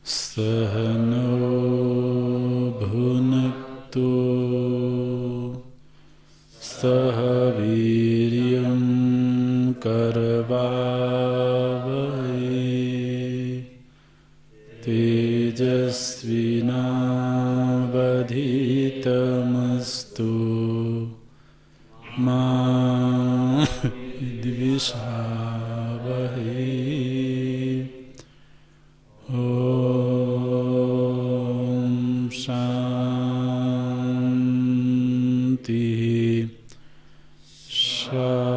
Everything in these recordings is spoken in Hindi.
सहनो भुनक्तु सह वीर्यं करवावहै तेजस्विनावधीतमस्तु मा द्विषावहै। ॐ शान्ति शान्ति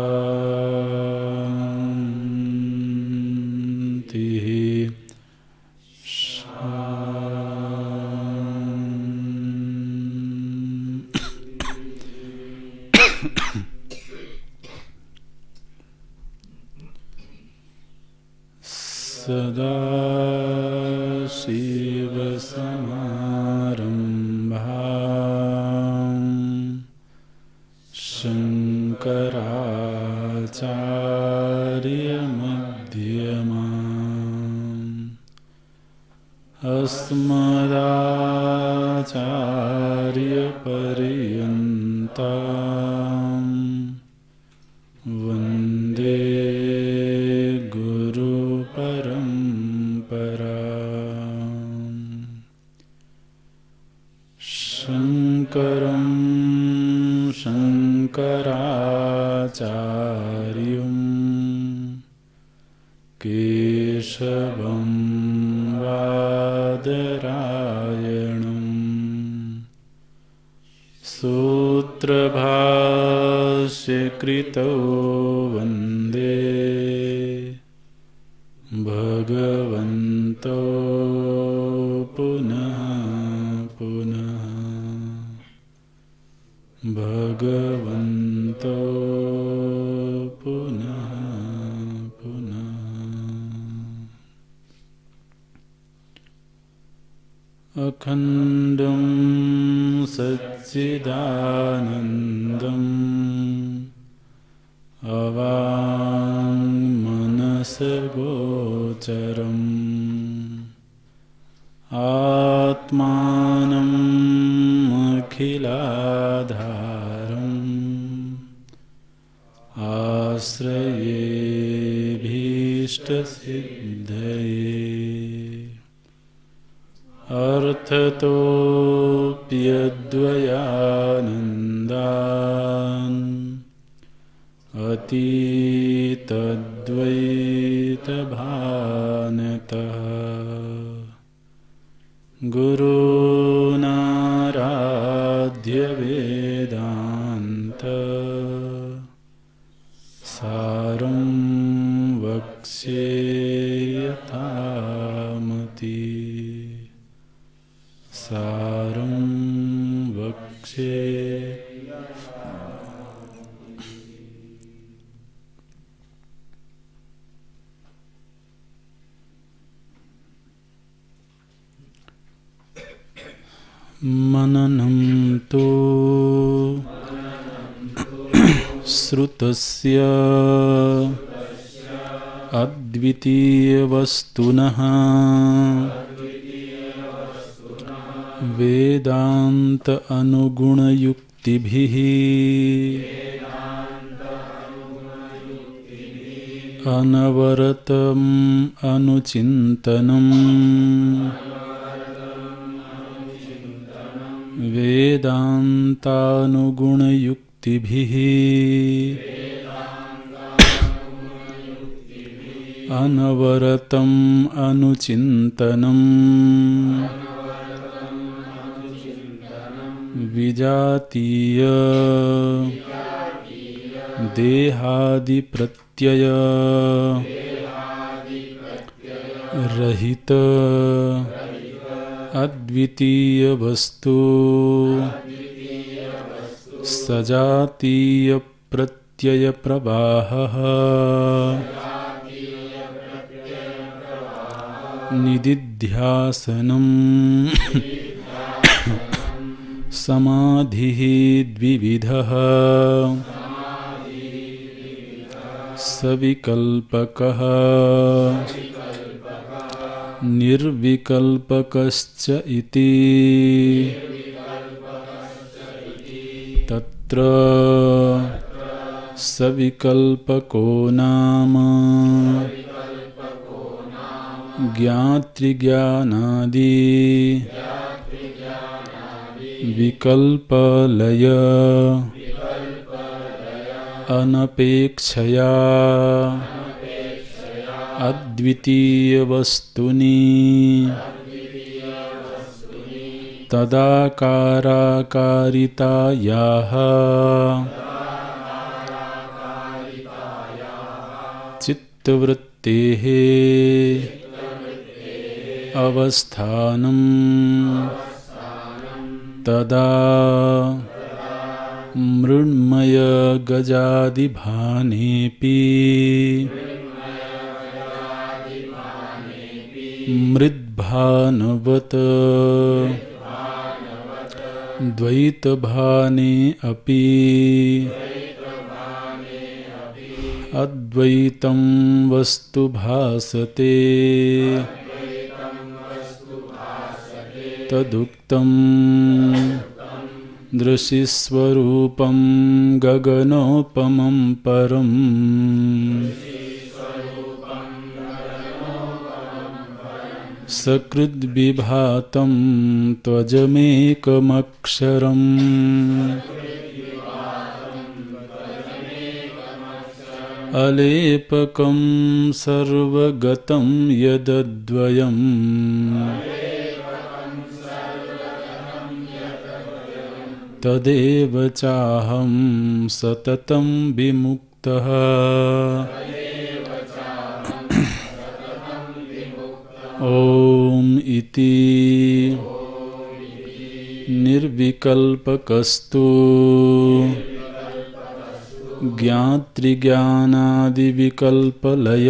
सदाशिवसमारम्भां शङ्कराचार्यमध्यमाम् अस्मदाचार्यपर्यन्तां वन्दे शङ्करं शङ्कराचार्यं केशवं बादरायणं सूत्रभाष्यकृतौ वन्दे भगवन्तौ पुनः पुनः भगवन्तो पुनः पुनः। अखण्डं सच्चिदानन्दम् अवाङ्मनसगोचरम् आत्मानम् अखिलाधारम् आश्रयेऽभीष्टसिद्धये अर्थतोऽप्यद्वयानन्दान् अतीतद्वैतभानतः गुरूनाराध्य वेदान्त सारं वक्ष्ये यथामति सारं वक्ष्ये। मननं तु श्रुतस्य अद्वितीयवस्तुनः वेदान्त अनुगुणयुक्तिभिः अनवरतम् अनुचिन्तनम् वेदान्तानुगुणयुक्तिभिः अनवरतम् अनुचिन्तनम् विजातीय देहादिप्रत्यय रहित अद्वितीय वस्तु सजातीय प्रत्यय प्रवाहः निदिध्यासनम् समाधिः द्विविधः सविकल्पकः निर्विकल्पकश्च इति तत्र सविकल्पको नाम ज्ञातृज्ञानादि विकल्पलय अनपेक्षया अद्वितीयवस्तुनि तदाकाराकारितायाः चित्तवृत्तेः अवस्थानं तदा मृण्मय गजादिभानेऽपि मृद्भानवत् द्वैतभाने अपि अद्वैतं वस्तु भासते तदुक्तं दृशिस्वरूपं गगनोपमं परम् सकृद्विभातं त्वजमेकमक्षरम् अलेपकं सर्वगतं यदद्वयम् तदेव चाहं सततं विमुक्तः ॐ इति निर्विकल्पकस्तु ज्ञातृज्ञानादिविकल्पलय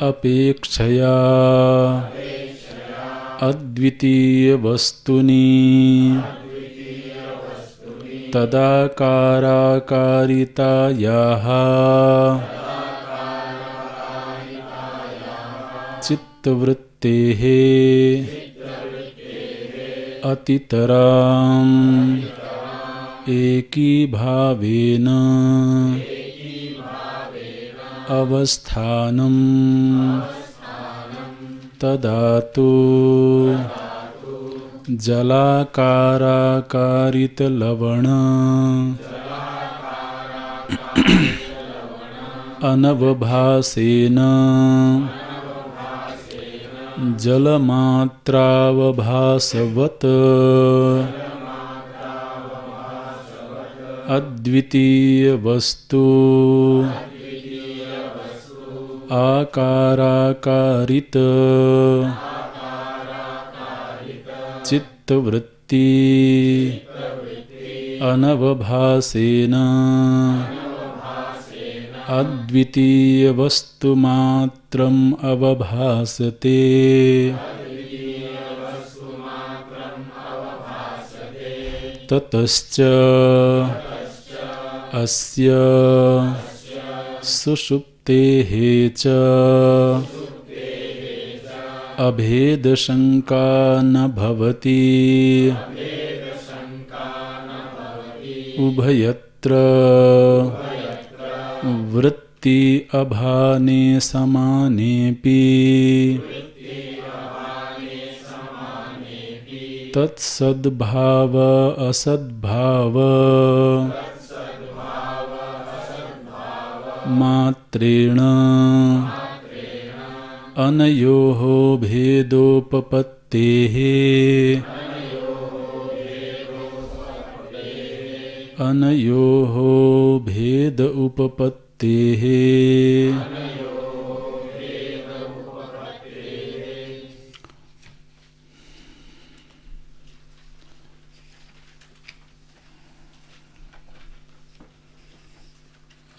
अपेक्षया अद्वितीयवस्तुनि तदाकाराकारितायाः चित्तवृत्तेः अतितराम् एकीभावेन अवस्थानं तदा तु जलाकाराकारितलवण अनवभासेन जलमात्रावभासवत् अद्वितीयवस्तु आकाराकारित चित्तवृत्ति अनवभासेन अद्वितीयवस्तुमात्रम् अवभासते ततश्च अस्य सुषुप्तेः च अभेदशङ्का न भवति उभयत्र वृत्ति अभाने समानेऽपि तत्सद्भाव असद्भाव मात्रेण अनयोः भेदोपपत्तेः अनयोः भेद उपपत्तेः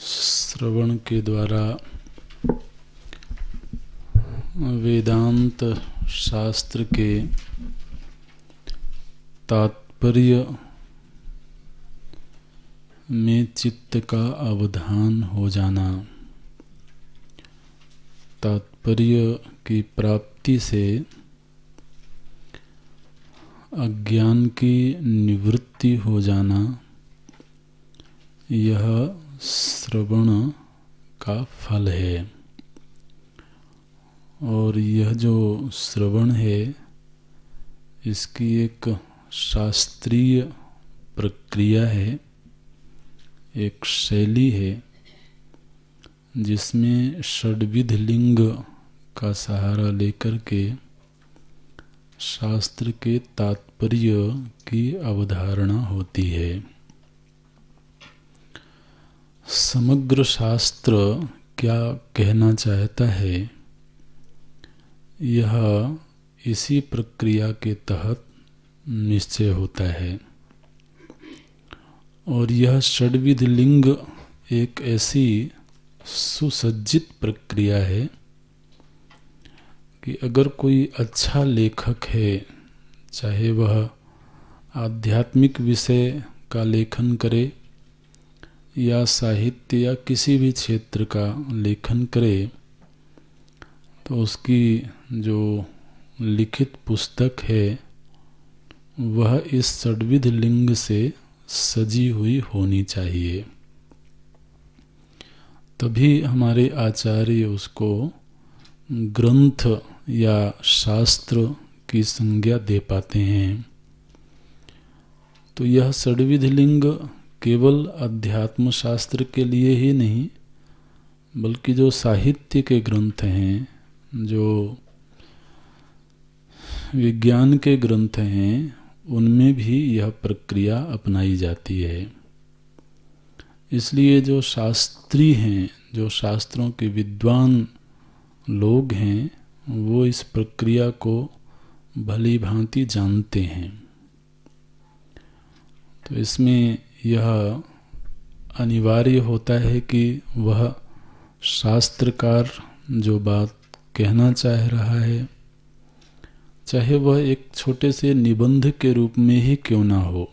श्रवण के द्वारा वेदांत शास्त्र के तात्पर्य में चित्त का अवधान हो जाना, तात्पर्य की प्राप्ति से अज्ञान की निवृत्ति हो जाना, यह श्रवण का फल है। और यह जो श्रवण है, इसकी एक शास्त्रीय प्रक्रिया है, एक शैली है, जिसमें षड्विध लिंग का सहारा लेकर के शास्त्र के तात्पर्य की अवधारणा होती है। समग्र शास्त्र क्या कहना चाहता है, यह इसी प्रक्रिया के तहत निश्चय होता है। और यह षड्विध लिंग एक ऐसी सुसज्जित प्रक्रिया है कि अगर कोई अच्छा लेखक है, चाहे वह आध्यात्मिक विषय का लेखन करे या साहित्य या किसी भी क्षेत्र का लेखन करे, तो उसकी जो लिखित पुस्तक है वह इस षड्विध लिंग से सजी हुई होनी चाहिए। तभी हमारे आचार्य उसको ग्रंथ या शास्त्र की संज्ञा दे पाते हैं। तो यह षड्विध लिंग केवल अध्यात्म शास्त्र के लिए ही नहीं, बल्कि जो साहित्य के ग्रंथ हैं, जो विज्ञान के ग्रंथ हैं, उनमें भी यह प्रक्रिया अपनाई जाती है। इसलिए जो शास्त्री हैं, जो शास्त्रों के विद्वान लोग हैं, वो इस प्रक्रिया को भली भांति जानते हैं। तो इसमें यह अनिवार्य होता है कि वह शास्त्रकार जो बात कहना चाह रहा है, चाहे वह एक छोटे से निबंध के रूप में ही क्यों ना हो,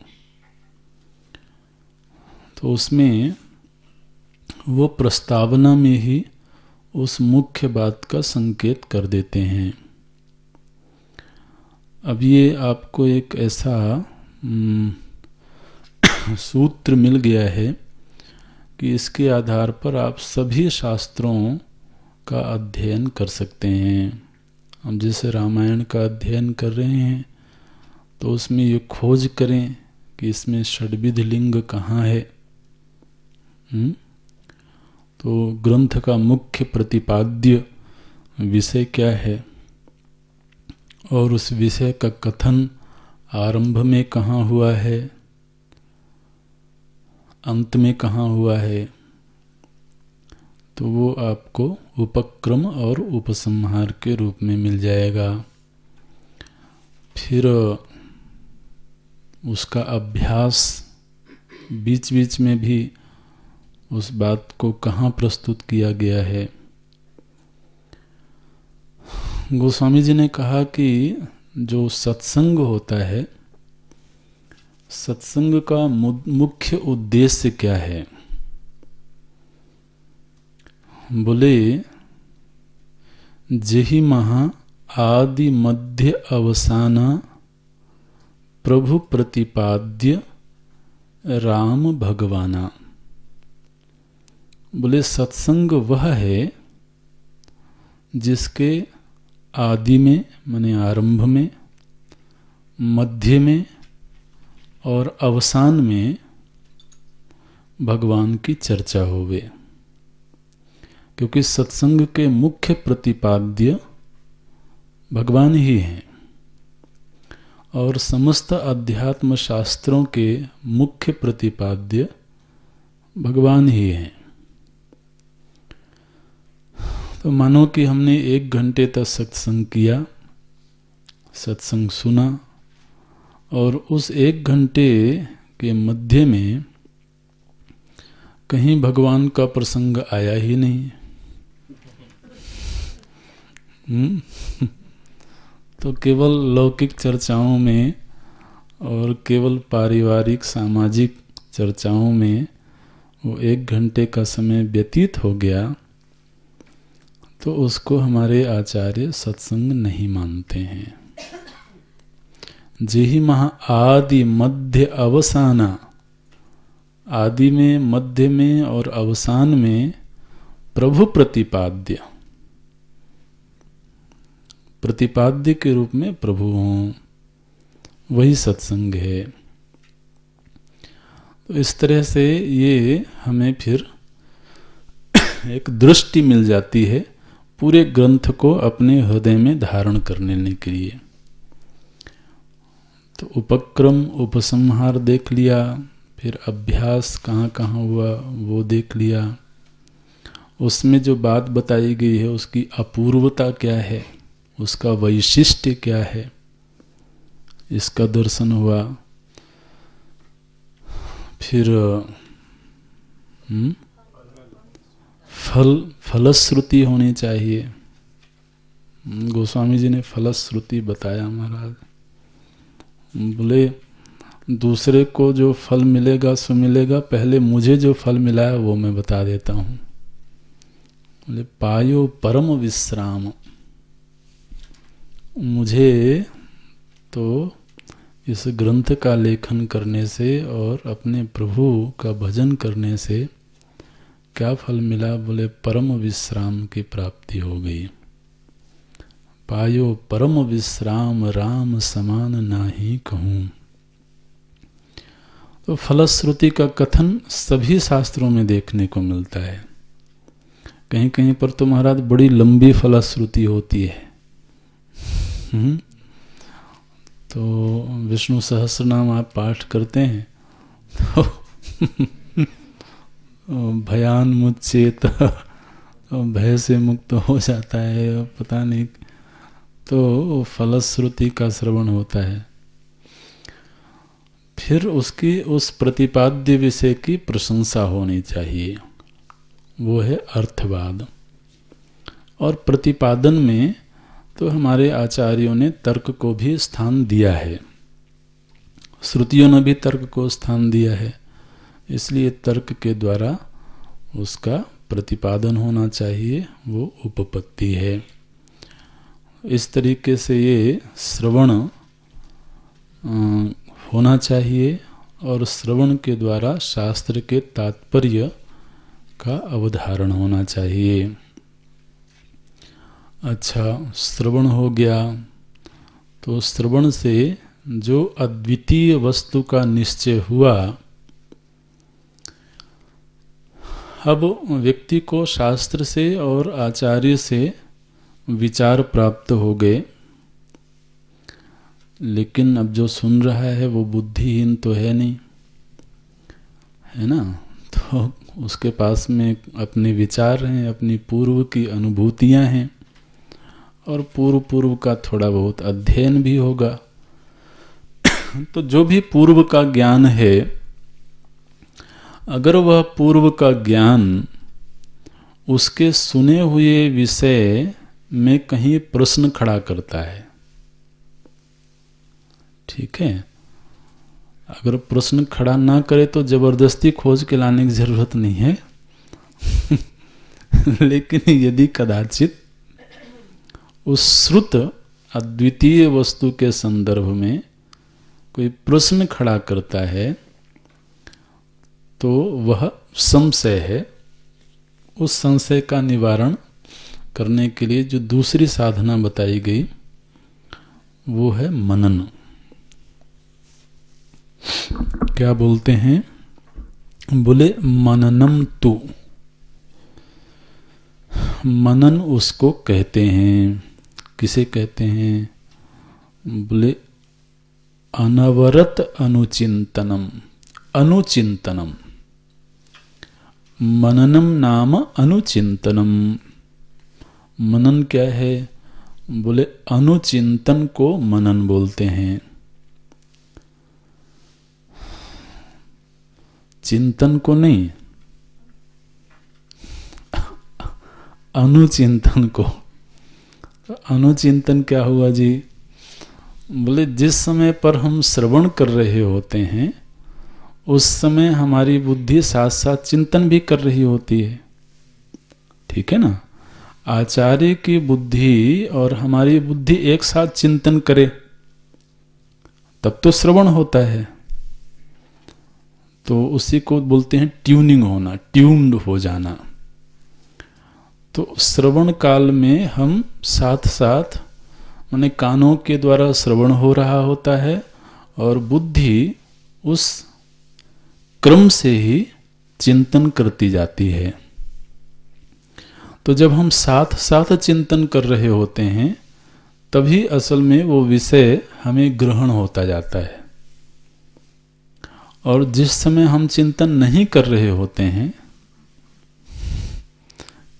तो उसमें वो प्रस्तावना में ही उस मुख्य बात का संकेत कर देते हैं। अब ये आपको एक ऐसा सूत्र मिल गया है कि इसके आधार पर आप सभी शास्त्रों का अध्ययन कर सकते हैं। हम जैसे रामायण का अध्ययन कर रहे हैं, तो उसमें ये खोज करें कि इसमें षड्विध लिंग कहाँ है। तो ग्रंथ का मुख्य प्रतिपाद्य विषय क्या है, और उस विषय का कथन आरंभ में कहाँ हुआ है, अंत में कहाँ हुआ है, तो वो आपको उपक्रम और उपसंहार के रूप में मिल जाएगा। फिर उसका अभ्यास, बीच बीच में भी उस बात को कहाँ प्रस्तुत किया गया है। गोस्वामी जी ने कहा कि जो सत्संग होता है, सत्संग का मुख्य उद्देश्य क्या है। बोले, जेहि महा आदि मध्य अवसाना प्रभु प्रतिपाद्य राम भगवाना। बोले सत्संग वह है जिसके आदि में माने आरंभ में, मध्य में और अवसान में भगवान की चर्चा होवे। क्योंकि सत्संग के मुख्य प्रतिपाद्य भगवान ही हैं और समस्त अध्यात्म शास्त्रों के मुख्य प्रतिपाद्य भगवान ही हैं। तो मानो कि हमने 1 घंटे तक सत्संग किया, सत्संग सुना, और उस 1 घंटे के मध्य में कहीं भगवान का प्रसंग आया ही नहीं। तो केवल लौकिक चर्चाओं में और केवल पारिवारिक सामाजिक चर्चाओं में वो 1 घंटे का समय व्यतीत हो गया, तो उसको हमारे आचार्य सत्संग नहीं मानते हैं। जेहि महा आदि मध्य अवसाना, आदि में, मध्य में और अवसान में प्रभु प्रतिपाद्य, प्रतिपाद्य के रूप में प्रभु हों, वही सत्संग है। तो इस तरह से ये हमें फिर एक दृष्टि मिल जाती है पूरे ग्रंथ को अपने हृदय में धारण करने के लिए। तो उपक्रम उपसंहार देख लिया, फिर अभ्यास कहाँ कहाँ हुआ वो देख लिया, उसमें जो बात बताई गई है उसकी अपूर्वता क्या है, उसका वैशिष्ट्य क्या है, इसका दर्शन हुआ। फिर फलश्रुति होनी चाहिए। गोस्वामी जी ने फलश्रुति बताया महाराज। बोले दूसरे को जो फल मिलेगा सो मिलेगा, पहले मुझे जो फल मिला है वो मैं बता देता हूँ। बोले पायो परम विश्राम, मुझे तो इस ग्रंथ का लेखन करने से और अपने प्रभु का भजन करने से क्या फल मिला? बोले परम विश्राम की प्राप्ति हो गई। पायो परम विश्राम राम समान नाही कहूँ। तो फलश्रुति का कथन सभी शास्त्रों में देखने को मिलता है। कहीं कहीं पर तो महाराज बड़ी लंबी फलश्रुति होती है। तो विष्णु सहस्रनाम आप पाठ करते हैं तो भयान मुच्चेत, भय से मुक्त हो जाता है, पता नहीं। तो फलश्रुति का श्रवण होता है। फिर उसकी उस प्रतिपाद्य विषय की प्रशंसा होनी चाहिए, वो है अर्थवाद। और प्रतिपादन में तो हमारे आचार्यों ने तर्क को भी स्थान दिया है, श्रुतियों ने भी तर्क को स्थान दिया है, इसलिए तर्क के द्वारा उसका प्रतिपादन होना चाहिए, वो उपपत्ति है। इस तरीके से ये श्रवण होना चाहिए और श्रवण के द्वारा शास्त्र के तात्पर्य का अवधारण होना चाहिए। अच्छा, श्रवण हो गया तो श्रवण से जो अद्वितीय वस्तु का निश्चय हुआ, अब व्यक्ति को शास्त्र से और आचार्य से विचार प्राप्त हो गए, लेकिन अब जो सुन रहा है वो बुद्धिहीन तो है नहीं, है ना। तो उसके पास में अपने विचार हैं, अपनी पूर्व की अनुभूतियां हैं और पूर्व का थोड़ा बहुत अध्ययन भी होगा। तो जो भी पूर्व का ज्ञान है, अगर वह पूर्व का ज्ञान उसके सुने हुए विषय में कहीं प्रश्न खड़ा करता है, ठीक है। अगर प्रश्न खड़ा ना करे तो जबरदस्ती खोज के लाने की जरूरत नहीं है लेकिन यदि कदाचित उस श्रुत अद्वितीय वस्तु के संदर्भ में कोई प्रश्न खड़ा करता है तो वह संशय है। उस संशय का निवारण करने के लिए जो दूसरी साधना बताई गई वो है मनन। क्या बोलते हैं? बोले मननम तु, मनन उसको कहते हैं। किसे कहते हैं? बोले अनवरत अनुचिंतनम। अनुचिंतनम, मननम नाम अनुचिंतनम। मनन क्या है? बोले अनुचिंतन को मनन बोलते हैं। चिंतन को नहीं, अनुचिंतन को। अनुचिंतन क्या हुआ जी? बोले जिस समय पर हम श्रवण कर रहे होते हैं उस समय हमारी बुद्धि साथ साथ चिंतन भी कर रही होती है, ठीक है ना। आचार्य की बुद्धि और हमारी बुद्धि एक साथ चिंतन करे तब तो श्रवण होता है। तो उसी को बोलते हैं ट्यूनिंग होना, ट्यून्ड हो जाना। तो श्रवण काल में हम साथ साथ माने कानों के द्वारा श्रवण हो रहा होता है और बुद्धि उस क्रम से ही चिंतन करती जाती है। तो जब हम साथ साथ चिंतन कर रहे होते हैं तभी असल में वो विषय हमें ग्रहण होता जाता है। और जिस समय हम चिंतन नहीं कर रहे होते हैं,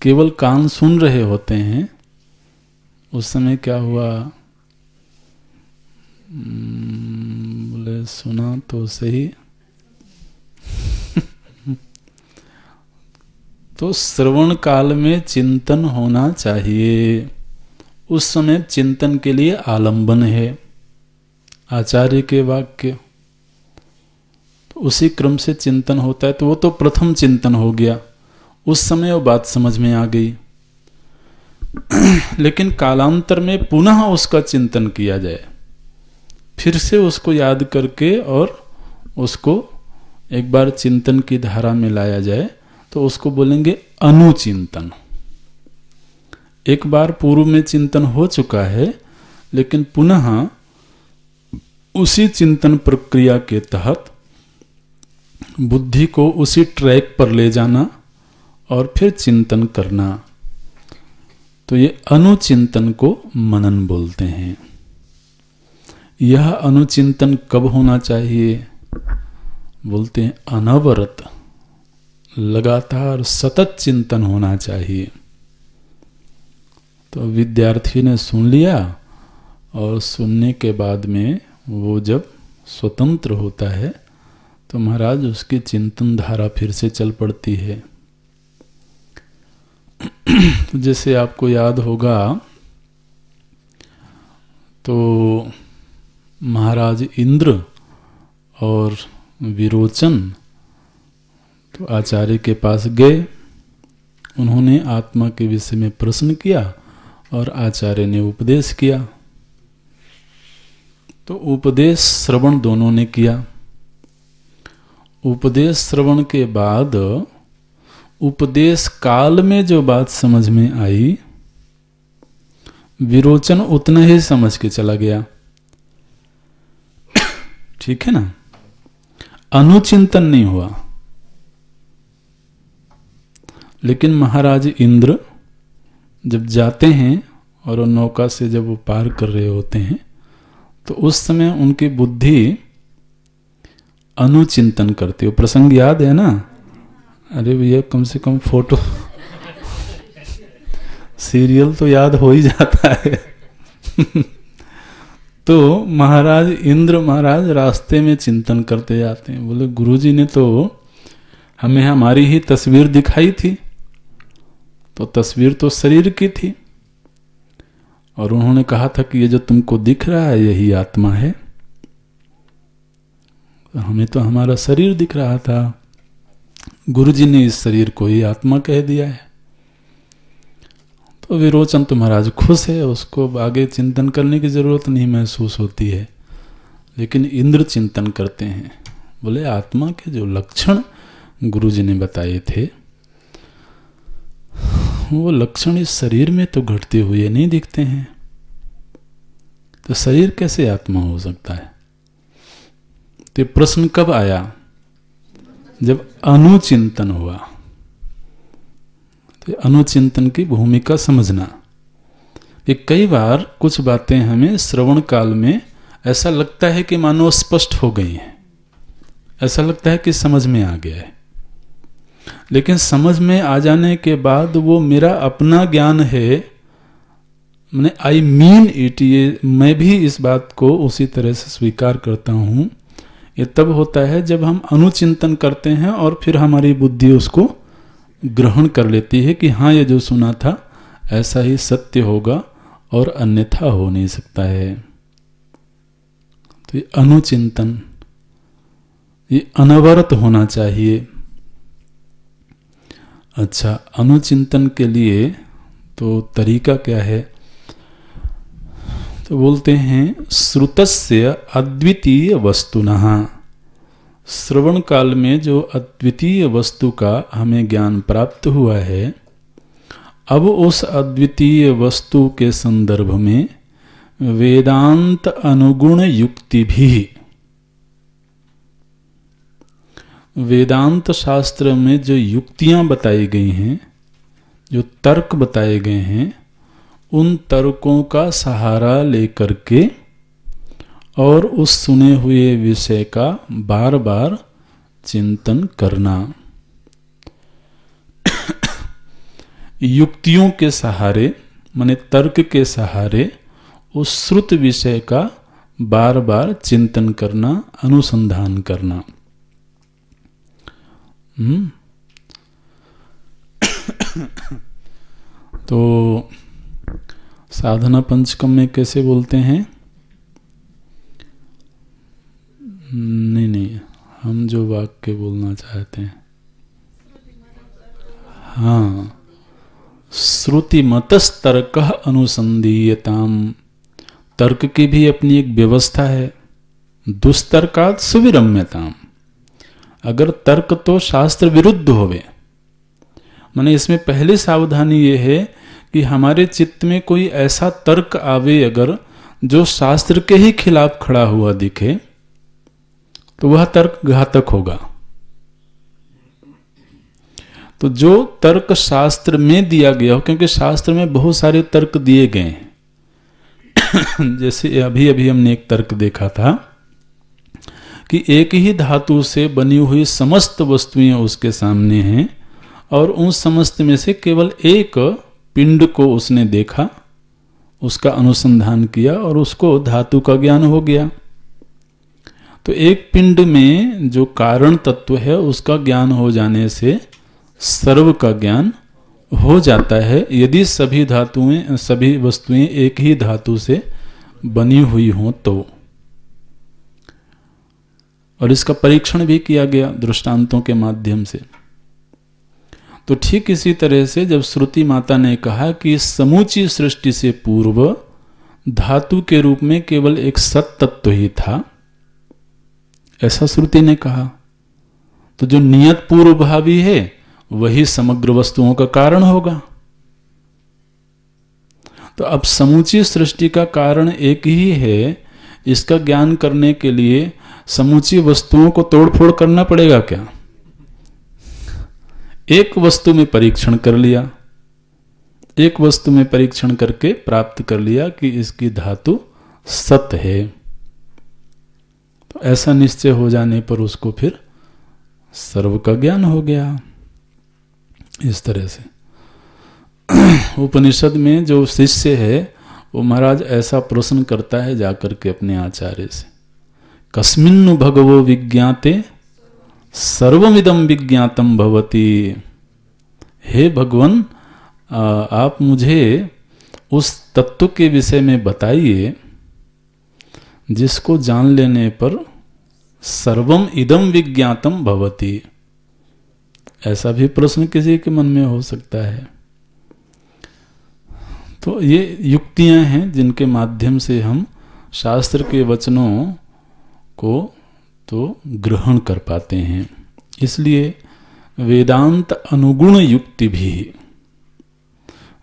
केवल कान सुन रहे होते हैं, उस समय क्या हुआ? बोले सुना तो सही। तो श्रवण काल में चिंतन होना चाहिए। उस समय चिंतन के लिए आलंबन है आचार्य के वाक्य, तो उसी क्रम से चिंतन होता है। तो वो तो प्रथम चिंतन हो गया, उस समय वो बात समझ में आ गई। लेकिन कालांतर में पुनः उसका चिंतन किया जाए, फिर से उसको याद करके और उसको एक बार चिंतन की धारा में लाया जाए, तो उसको बोलेंगे अनुचिंतन। एक बार पूर्व में चिंतन हो चुका है, लेकिन पुनः उसी चिंतन प्रक्रिया के तहत बुद्धि को उसी ट्रैक पर ले जाना और फिर चिंतन करना, तो ये अनुचिंतन को मनन बोलते हैं। यह अनुचिंतन कब होना चाहिए? बोलते हैं अनवरत, लगातार सतत चिंतन होना चाहिए। तो विद्यार्थी ने सुन लिया और सुनने के बाद में वो जब स्वतंत्र होता है तो महाराज उसकी चिंतन धारा फिर से चल पड़ती है। तो जैसे आपको याद होगा, तो महाराज इंद्र और विरोचन तो आचार्य के पास गए, उन्होंने आत्मा के विषय में प्रश्न किया और आचार्य ने उपदेश किया। तो उपदेश श्रवण दोनों ने किया। उपदेश श्रवण के बाद उपदेश काल में जो बात समझ में आई, विरोचन उतना ही समझ के चला गया। ठीक है ना, अनुचिंतन नहीं हुआ। लेकिन महाराज इंद्र जब जाते हैं और वो नौका से जब वो पार कर रहे होते हैं, तो उस समय उनकी बुद्धि अनुचिंतन करती है। प्रसंग याद है ना? अरे भैया कम से कम फोटो सीरियल तो याद हो ही जाता है। तो महाराज इंद्र महाराज रास्ते में चिंतन करते जाते हैं। बोले गुरुजी ने तो हमें हमारी ही तस्वीर दिखाई थी, तो तस्वीर तो शरीर की थी, और उन्होंने कहा था कि ये जो तुमको दिख रहा है यही आत्मा है। हमें तो हमारा शरीर दिख रहा था, गुरुजी ने इस शरीर को ही आत्मा कह दिया है। तो विरोचन तो महाराज खुश है, उसको आगे चिंतन करने की जरूरत नहीं महसूस होती है। लेकिन इंद्र चिंतन करते हैं। बोले आत्मा के जो लक्षण गुरुजी ने बताए थे, वो लक्षण इस शरीर में तो घटते हुए नहीं दिखते हैं, तो शरीर कैसे आत्मा हो सकता है? तो प्रश्न कब आया? जब अनुचिंतन हुआ। तो अनुचिंतन की भूमिका समझना कि कई बार कुछ बातें हमें श्रवण काल में ऐसा लगता है कि मानो स्पष्ट हो गई हैं, ऐसा लगता है कि समझ में आ गया है, लेकिन समझ में आ जाने के बाद वो मेरा अपना ज्ञान है, मैंने आई मीन इट, ये मैं भी इस बात को उसी तरह से स्वीकार करता हूँ। ये तब होता है जब हम अनुचिंतन करते हैं और फिर हमारी बुद्धि उसको ग्रहण कर लेती है कि हाँ ये जो सुना था ऐसा ही सत्य होगा और अन्यथा हो नहीं सकता है। तो ये अनुचिंतन, ये अनवरत होना चाहिए। अच्छा, अनुचिंतन के लिए तो तरीका क्या है? तो बोलते हैं श्रुतस्य अद्वितीय वस्तुनः, श्रवण काल में जो अद्वितीय वस्तु का हमें ज्ञान प्राप्त हुआ है, अब उस अद्वितीय वस्तु के संदर्भ में वेदांत अनुगुण युक्ति भी, वेदांत शास्त्र में जो युक्तियां बताई गई हैं, जो तर्क बताए गए हैं, उन तर्कों का सहारा लेकर के और उस सुने हुए विषय का बार बार चिंतन करना, युक्तियों के सहारे माने तर्क के सहारे उस श्रुत विषय का बार बार चिंतन करना, अनुसंधान करना। तो साधना पंचकम में कैसे बोलते हैं? नहीं, हम जो वाक्य बोलना चाहते हैं, हाँ, श्रुतिमतस्तर्क अनुसंधीयताम, तर्क की भी अपनी एक व्यवस्था है। दुस्तर्कात् सुविरम्यताम, अगर तर्क तो शास्त्र विरुद्ध होवे, माने इसमें पहली सावधानी ये है कि हमारे चित्त में कोई ऐसा तर्क आवे अगर जो शास्त्र के ही खिलाफ खड़ा हुआ दिखे, तो वह तर्क घातक होगा। तो जो तर्क शास्त्र में दिया गया हो, क्योंकि शास्त्र में बहुत सारे तर्क दिए गए हैं जैसे अभी अभी हमने एक तर्क देखा था कि एक ही धातु से बनी हुई समस्त वस्तुएं उसके सामने हैं और उन समस्त में से केवल एक पिंड को उसने देखा, उसका अनुसंधान किया और उसको धातु का ज्ञान हो गया। तो एक पिंड में जो कारण तत्व है उसका ज्ञान हो जाने से सर्व का ज्ञान हो जाता है, यदि सभी धातुएं, सभी वस्तुएं एक ही धातु से बनी हुई हों तो। और इसका परीक्षण भी किया गया दृष्टांतों के माध्यम से। तो ठीक इसी तरह से जब श्रुति माता ने कहा कि समूची सृष्टि से पूर्व धातु के रूप में केवल एक सत तत्व ही था, ऐसा श्रुति ने कहा, तो जो नियत पूर्व भावी है वही समग्र वस्तुओं का कारण होगा। तो अब समूची सृष्टि का कारण एक ही है, इसका ज्ञान करने के लिए समूची वस्तुओं को तोड़फोड़ करना पड़ेगा क्या? एक वस्तु में परीक्षण कर लिया, एक वस्तु में परीक्षण करके प्राप्त कर लिया कि इसकी धातु सत है, तो ऐसा निश्चय हो जाने पर उसको फिर सर्व का ज्ञान हो गया। इस तरह से उपनिषद में जो शिष्य है वो महाराज ऐसा प्रश्न करता है जाकर के अपने आचार्य से, कस्मिन्नु भगवो विज्ञाते सर्वमिदं विज्ञातम भवति। हे भगवान, आप मुझे उस तत्व के विषय में बताइए जिसको जान लेने पर सर्वम इदम विज्ञातम भवति। ऐसा भी प्रश्न किसी के मन में हो सकता है। तो ये युक्तियां हैं जिनके माध्यम से हम शास्त्र के वचनों को तो ग्रहण कर पाते हैं। इसलिए वेदांत अनुगुण युक्ति भी,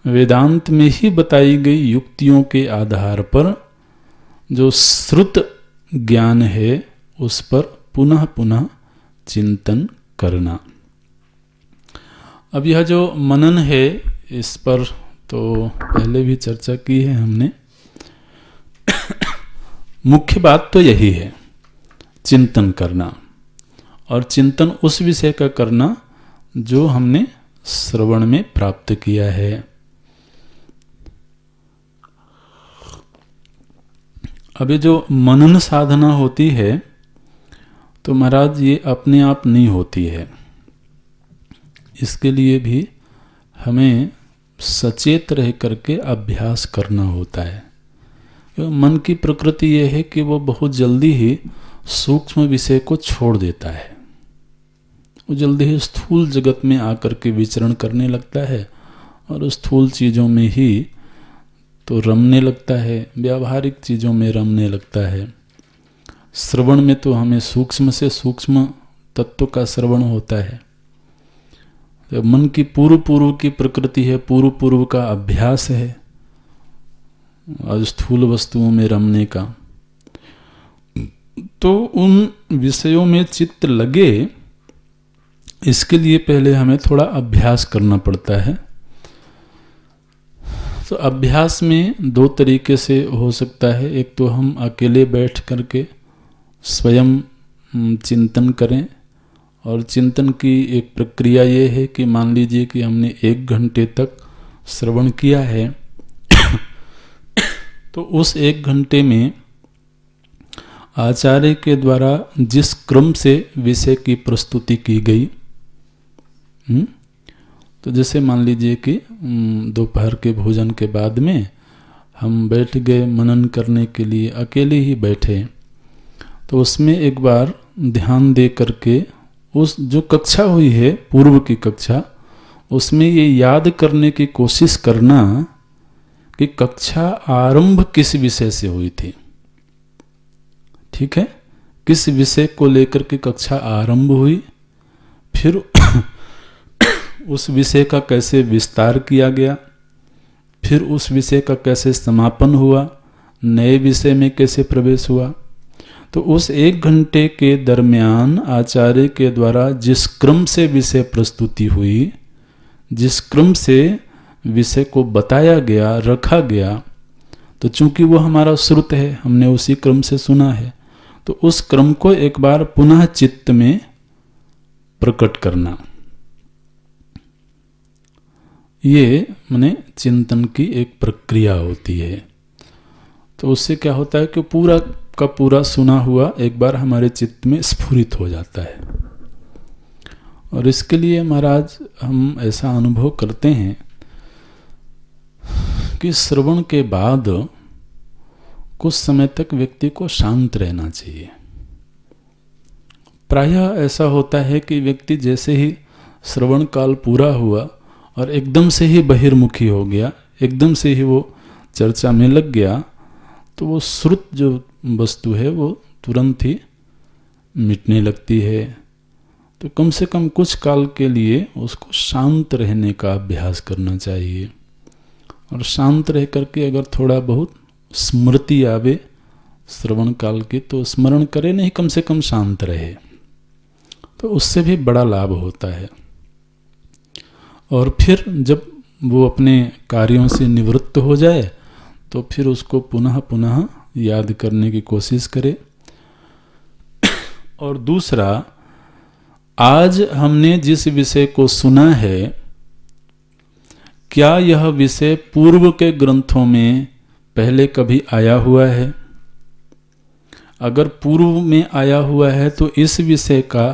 वेदांत में ही बताई गई युक्तियों के आधार पर जो श्रुत ज्ञान है उस पर पुनः पुनः चिंतन करना। अब यह जो मनन है इस पर तो पहले भी चर्चा की है हमने। मुख्य बात तो यही है, चिंतन करना, और चिंतन उस विषय का करना जो हमने श्रवण में प्राप्त किया है। अभी जो मनन साधना होती है तो महाराज ये अपने आप नहीं होती है, इसके लिए भी हमें सचेत रह करके अभ्यास करना होता है। मन की प्रकृति यह है कि वो बहुत जल्दी ही सूक्ष्म विषय को छोड़ देता है, वो जल्दी ही स्थूल जगत में आकर के विचरण करने लगता है और स्थूल चीज़ों में ही तो रमने लगता है, व्यावहारिक चीज़ों में रमने लगता है। श्रवण में तो हमें सूक्ष्म से सूक्ष्म तत्व का श्रवण होता है। तो मन की पूर्व पूर्व की प्रकृति है, पूर्व पूर्व का अभ्यास है स्थूल वस्तुओं में रमने का। तो उन विषयों में चित्त लगे, इसके लिए पहले हमें थोड़ा अभ्यास करना पड़ता है। तो अभ्यास में दो तरीके से हो सकता है। एक तो हम अकेले बैठ करके स्वयं चिंतन करें, और चिंतन की एक प्रक्रिया ये है कि मान लीजिए कि हमने 1 घंटे तक श्रवण किया है तो उस 1 घंटे में आचार्य के द्वारा जिस क्रम से विषय की प्रस्तुति की गई, तो जैसे मान लीजिए कि दोपहर के भोजन के बाद में हम बैठ गए मनन करने के लिए, अकेले ही बैठे, तो उसमें एक बार ध्यान दे करके उस जो कक्षा हुई है पूर्व की कक्षा, उसमें ये याद करने की कोशिश करना कि कक्षा आरंभ किस विषय से हुई थी। ठीक है, किस विषय को लेकर के कक्षा आरंभ हुई, फिर उस विषय का कैसे विस्तार किया गया, फिर उस विषय का कैसे समापन हुआ, नए विषय में कैसे प्रवेश हुआ। तो उस 1 घंटे के दरमियान आचार्य के द्वारा जिस क्रम से विषय प्रस्तुति हुई, जिस क्रम से विषय को बताया गया, रखा गया, तो चूंकि वो हमारा श्रुत है, हमने उसी क्रम से सुना है, तो उस क्रम को एक बार पुनः चित्त में प्रकट करना, ये माने चिंतन की एक प्रक्रिया होती है। तो उससे क्या होता है कि पूरा का पूरा सुना हुआ एक बार हमारे चित्त में स्फुरित हो जाता है। और इसके लिए महाराज हम ऐसा अनुभव करते हैं कि श्रवण के बाद कुछ समय तक व्यक्ति को शांत रहना चाहिए। प्रायः ऐसा होता है कि व्यक्ति जैसे ही श्रवण काल पूरा हुआ और एकदम से ही बहिर्मुखी हो गया, एकदम से ही वो चर्चा में लग गया, तो वो श्रुत जो वस्तु है वो तुरंत ही मिटने लगती है। तो कम से कम कुछ काल के लिए उसको शांत रहने का अभ्यास करना चाहिए। और शांत रह करके अगर थोड़ा बहुत स्मृति आवे श्रवण काल की, तो स्मरण करे नहीं, कम से कम शांत रहे, तो उससे भी बड़ा लाभ होता है। और फिर जब वो अपने कार्यों से निवृत्त हो जाए तो फिर उसको पुनः पुनः याद करने की कोशिश करे। और दूसरा, आज हमने जिस विषय को सुना है, क्या यह विषय पूर्व के ग्रंथों में पहले कभी आया हुआ है? अगर पूर्व में आया हुआ है तो इस विषय का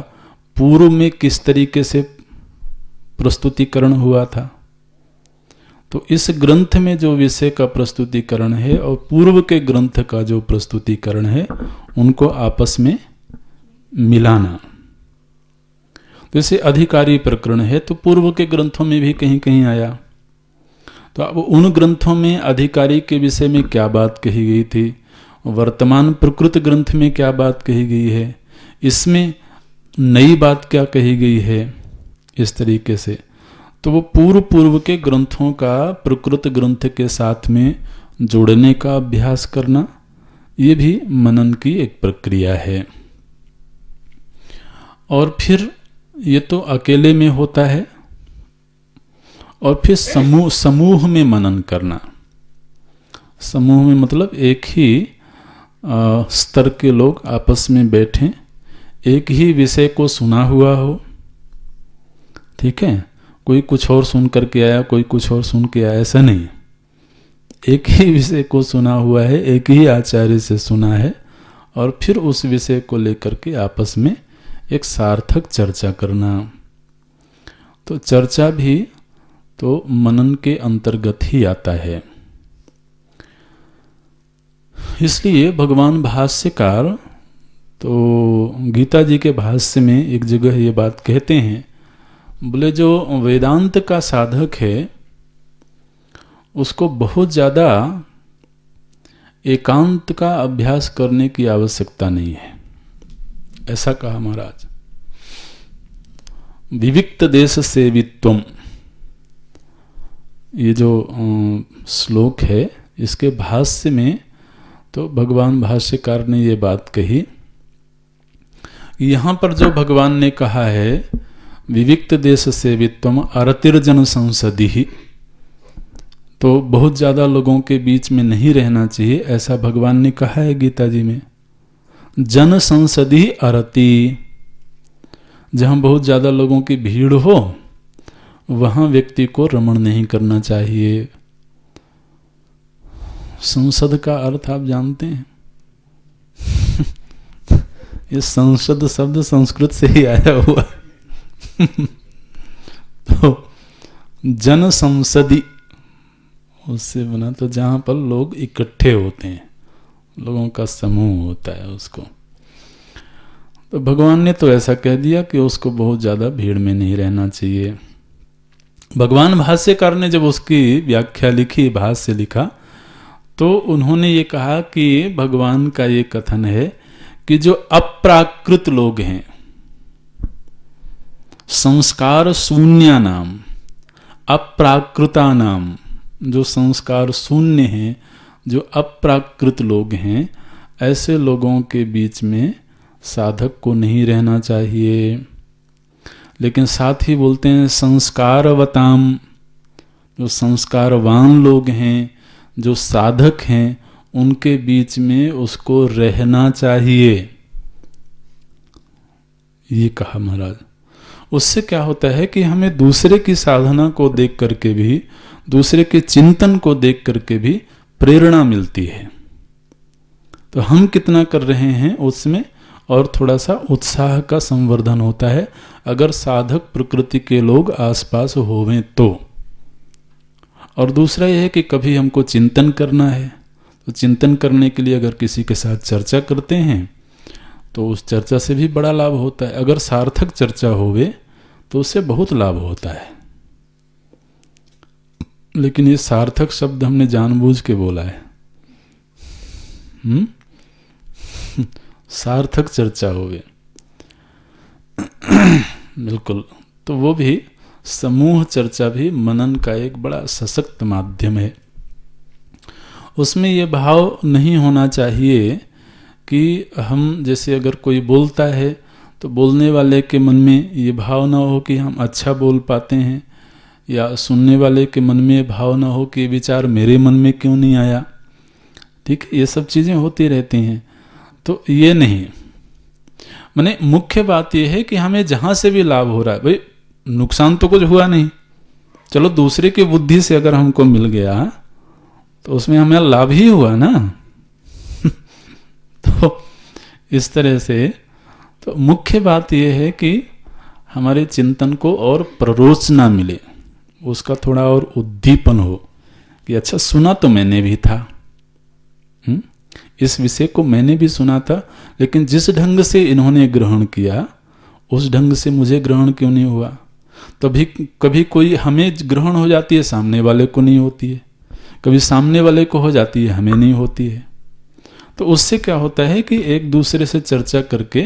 पूर्व में किस तरीके से प्रस्तुतिकरण हुआ था? तो इस ग्रंथ में जो विषय का प्रस्तुतिकरण है और पूर्व के ग्रंथ का जो प्रस्तुतिकरण है, उनको आपस में मिलाना। जैसे अधिकारी प्रकरण है तो पूर्व के ग्रंथों में भी कहीं कहीं आया, तो अब उन ग्रंथों में अधिकारी के विषय में क्या बात कही गई थी, वर्तमान प्रकृत ग्रंथ में क्या बात कही गई है, इसमें नई बात क्या कही गई है, इस तरीके से। तो वो पूर्व पूर्व के ग्रंथों का प्रकृत ग्रंथ के साथ में जोड़ने का अभ्यास करना, ये भी मनन की एक प्रक्रिया है। और फिर ये तो अकेले में होता है, और फिर समूह में मनन करना। समूह में मतलब एक ही स्तर के लोग आपस में बैठें, एक ही विषय को सुना हुआ हो, ठीक है, कोई कुछ और सुन करके आया, कोई कुछ और सुन के आया, ऐसा नहीं। एक ही विषय को सुना हुआ है, एक ही आचार्य से सुना है, और फिर उस विषय को लेकर के आपस में एक सार्थक चर्चा करना। तो चर्चा भी तो मनन के अंतर्गत ही आता है। इसलिए भगवान भाष्यकार तो गीता जी के भाष्य में एक जगह ये बात कहते हैं, बोले जो वेदांत का साधक है उसको बहुत ज़्यादा एकांत का अभ्यास करने की आवश्यकता नहीं है, ऐसा कहा महाराज। विविक्त देश सेवित्वम, ये जो श्लोक है, इसके भाष्य में तो भगवान भाष्यकार ने ये बात कही, यहाँ पर जो भगवान ने कहा है विविक्त देश सेवित्वम अरतिर्जन संसदि, तो बहुत ज़्यादा लोगों के बीच में नहीं रहना चाहिए, ऐसा भगवान ने कहा है गीता जी में। जन संसदि अरति, जहाँ बहुत ज़्यादा लोगों की भीड़ हो वहाँ व्यक्ति को रमण नहीं करना चाहिए। संसद का अर्थ आप जानते हैं? ये संसद शब्द संस्कृत से ही आया हुआ। तो जन संसदी उससे बना, तो जहाँ पर लोग इकट्ठे होते हैं, लोगों का समूह होता है उसको। तो भगवान ने तो ऐसा कह दिया कि उसको बहुत ज़्यादा भीड़ में नहीं रहना चाहिए। भगवान भाष्यकार ने जब उसकी व्याख्या लिखी, भाष्य लिखा, तो उन्होंने ये कहा कि भगवान का ये कथन है कि जो अप्राकृत लोग हैं, संस्कार शून्य नाम, अप्राकृता नाम, जो संस्कार शून्य हैं, जो अप्राकृत लोग हैं, ऐसे लोगों के बीच में साधक को नहीं रहना चाहिए। लेकिन साथ ही बोलते हैं संस्कारवताम, जो संस्कारवान लोग हैं, जो साधक हैं, उनके बीच में उसको रहना चाहिए, ये कहा महाराज। उससे क्या होता है कि हमें दूसरे की साधना को देख करके भी, दूसरे के चिंतन को देख करके भी प्रेरणा मिलती है। तो हम कितना कर रहे हैं उसमें, और थोड़ा सा उत्साह का संवर्धन होता है अगर साधक प्रकृति के लोग आसपास होवें तो। और दूसरा यह है कि कभी हमको चिंतन करना है, तो चिंतन करने के लिए अगर किसी के साथ चर्चा करते हैं तो उस चर्चा से भी बड़ा लाभ होता है। अगर सार्थक चर्चा होवे तो उससे बहुत लाभ होता है। लेकिन ये सार्थक शब्द हमने जानबूझ के बोला है। सार्थक चर्चा होवे बिल्कुल, तो वो भी समूह चर्चा भी मनन का एक बड़ा सशक्त माध्यम है। उसमें ये भाव नहीं होना चाहिए कि हम, जैसे अगर कोई बोलता है तो बोलने वाले के मन में ये भाव ना हो कि हम अच्छा बोल पाते हैं, या सुनने वाले के मन में भाव ना हो कि विचार मेरे मन में क्यों नहीं आया। ठीक, ये सब चीज़ें होती रहती हैं। तो ये नहीं, माने मुख्य बात यह है कि हमें जहाँ से भी लाभ हो रहा है, भाई नुकसान तो कुछ हुआ नहीं, चलो दूसरे की बुद्धि से अगर हमको मिल गया तो उसमें हमें लाभ ही हुआ ना। तो इस तरह से तो मुख्य बात यह है कि हमारे चिंतन को और प्ररोचना मिले, उसका थोड़ा और उद्दीपन हो कि अच्छा सुना तो मैंने भी था, इस विषय को मैंने भी सुना था, लेकिन जिस ढंग से इन्होंने ग्रहण किया उस ढंग से मुझे ग्रहण क्यों नहीं हुआ। तभी कभी कोई हमें ग्रहण हो जाती है, सामने वाले को नहीं होती है, कभी सामने वाले को हो जाती है, हमें नहीं होती है। तो उससे क्या होता है कि एक दूसरे से चर्चा करके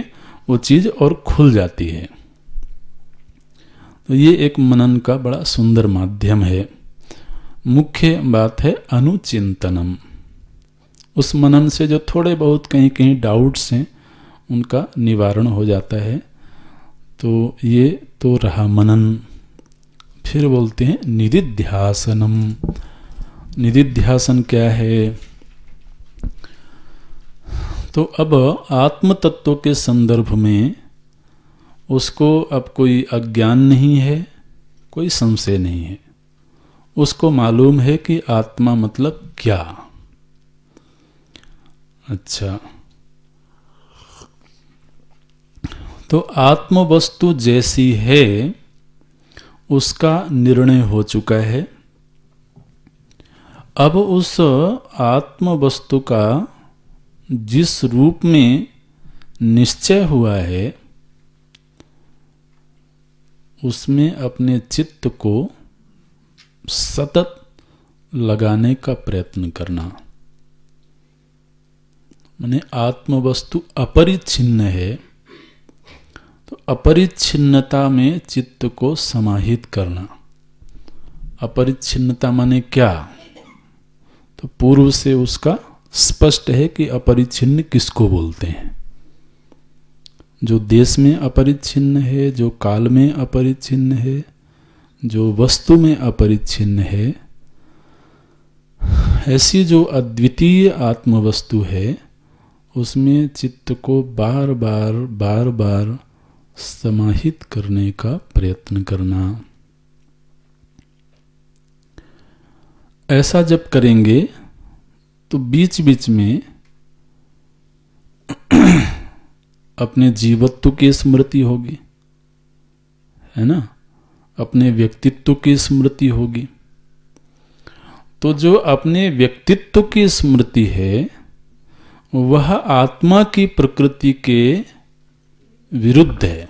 वो चीज़ और खुल जाती है। तो ये एक मनन का बड़ा सुंदर माध्यम है। मुख्य बात है अनुचिंतनम। उस मनन से जो थोड़े बहुत कहीं कहीं डाउट्स हैं उनका निवारण हो जाता है। तो ये तो रहा मनन। फिर बोलते हैं निदिध्यासनम। निदिध्यासन क्या है? तो अब आत्म तत्व के संदर्भ में उसको अब कोई अज्ञान नहीं है, कोई संशय नहीं है। उसको मालूम है कि आत्मा मतलब क्या। अच्छा, तो आत्म वस्तु जैसी है उसका निर्णय हो चुका है। अब उस आत्म वस्तु का जिस रूप में निश्चय हुआ है उसमें अपने चित्त को सतत लगाने का प्रयत्न करना। माने आत्मवस्तु अपरिच्छिन्न है, तो अपरिच्छिन्नता में चित्त को समाहित करना। अपरिच्छिन्नता माने क्या? तो पूर्व से उसका स्पष्ट है कि अपरिच्छिन्न किसको बोलते हैं। जो देश में अपरिच्छिन्न है, जो काल में अपरिच्छिन्न है, जो वस्तु में अपरिच्छिन्न है, ऐसी जो अद्वितीय आत्मवस्तु है, उसमें चित्त को बार बार समाहित करने का प्रयत्न करना। ऐसा जब करेंगे तो बीच बीच में अपने जीवत्व की स्मृति होगी, है ना, अपने व्यक्तित्व की स्मृति होगी। तो जो अपने व्यक्तित्व की स्मृति है वह आत्मा की प्रकृति के विरुद्ध है।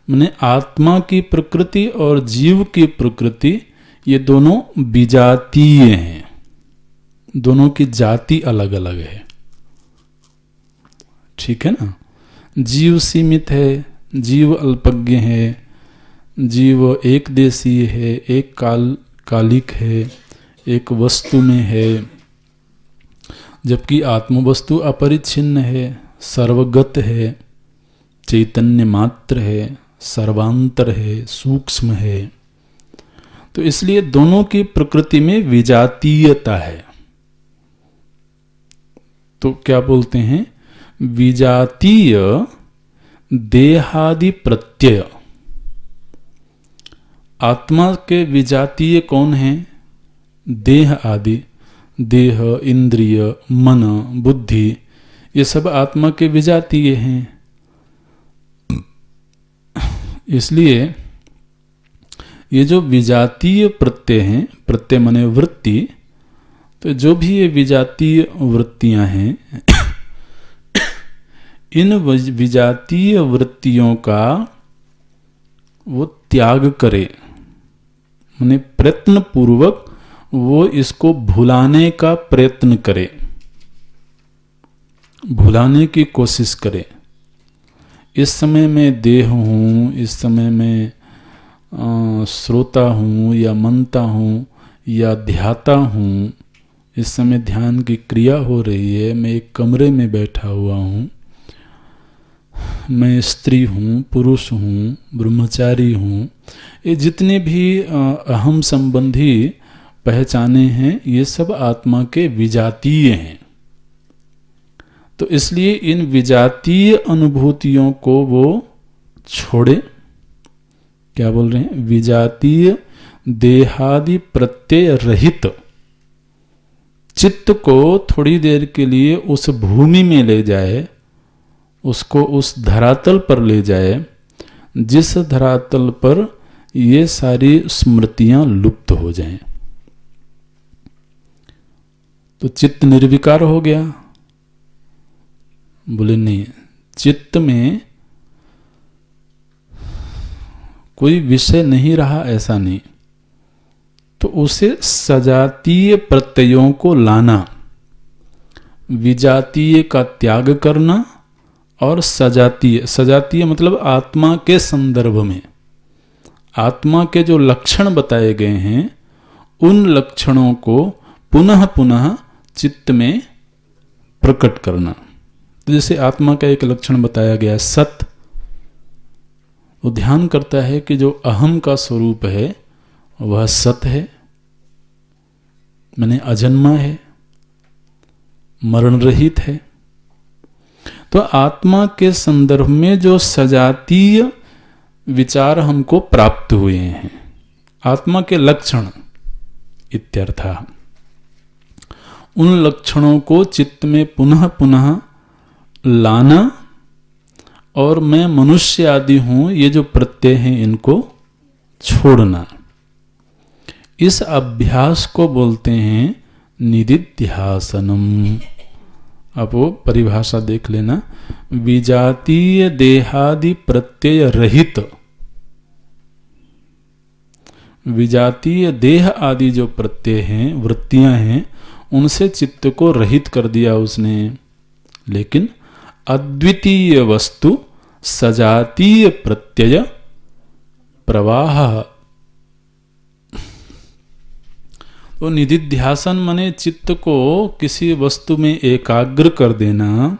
माने आत्मा की प्रकृति और जीव की प्रकृति ये दोनों विजातीय हैं, दोनों की जाति अलग अलग है। ठीक है ना। जीव सीमित है, जीव अल्पज्ञ है, जीव एक देशीय है, एक कालिक है, एक वस्तु में है, जबकि आत्मवस्तु अपरिच्छिन्न है, सर्वगत है, चैतन्य मात्र है, सर्वांतर है, सूक्ष्म है। तो इसलिए दोनों की प्रकृति में विजातीयता है। तो क्या बोलते हैं? विजातीय देहादि प्रत्यय। आत्मा के विजातीय कौन है? देह आदि, देह, इंद्रिय, मन, बुद्धि, ये सब आत्मा के विजातीय हैं। इसलिए ये जो विजातीय प्रत्यय हैं, प्रत्यय माने वृत्ति, तो जो भी ये विजातीय वृत्तियां हैं इन विजातीय वृत्तियों का वो त्याग करे, माने प्रयत्न पूर्वक वो इसको भुलाने का प्रयत्न करे, भुलाने की कोशिश करे। इस समय मैं देह हूँ, इस समय मैं श्रोता हूँ या मनता हूँ या ध्याता हूँ, इस समय ध्यान की क्रिया हो रही है, मैं एक कमरे में बैठा हुआ हूँ, मैं स्त्री हूँ, पुरुष हूँ, ब्रह्मचारी हूँ, ये जितने भी अहम संबंधी पहचाने हैं ये सब आत्मा के विजातीय हैं। तो इसलिए इन विजातीय अनुभूतियों को वो छोड़े। क्या बोल रहे हैं? विजातीय देहादि प्रत्यय रहित चित्त को थोड़ी देर के लिए उस भूमि में ले जाए, उसको उस धरातल पर ले जाए जिस धरातल पर ये सारी स्मृतियां लुप्त हो जाएं। तो चित्त निर्विकार हो गया? बोले नहीं, चित्त में कोई विषय नहीं रहा ऐसा नहीं। तो उसे सजातीय प्रत्ययों को लाना, विजातीय का त्याग करना और सजातीय मतलब आत्मा के संदर्भ में आत्मा के जो लक्षण बताए गए हैं उन लक्षणों को पुनः पुनः चित्त में प्रकट करना। तो जैसे आत्मा का एक लक्षण बताया गया सत, वो ध्यान करता है कि जो अहम का स्वरूप है वह सत है, माने अजन्मा है, मरण रहित है। तो आत्मा के संदर्भ में जो सजातीय विचार हमको प्राप्त हुए हैं, आत्मा के लक्षण इत्यर्थ, उन लक्षणों को चित्त में पुनः पुनः लाना और मैं मनुष्य आदि हूं ये जो प्रत्यय हैं इनको छोड़ना। इस अभ्यास को बोलते हैं निदिध्यासनम। अब वो परिभाषा देख लेना, विजातीय देहादि प्रत्यय रहित, विजातीय देह आदि जो प्रत्यय हैं, वृत्तियां हैं, उनसे चित्त को रहित कर दिया उसने। लेकिन अद्वितीय वस्तु सजातीय प्रत्यय प्रवाह, तो निधिध्यासन माने चित्त को किसी वस्तु में एकाग्र कर देना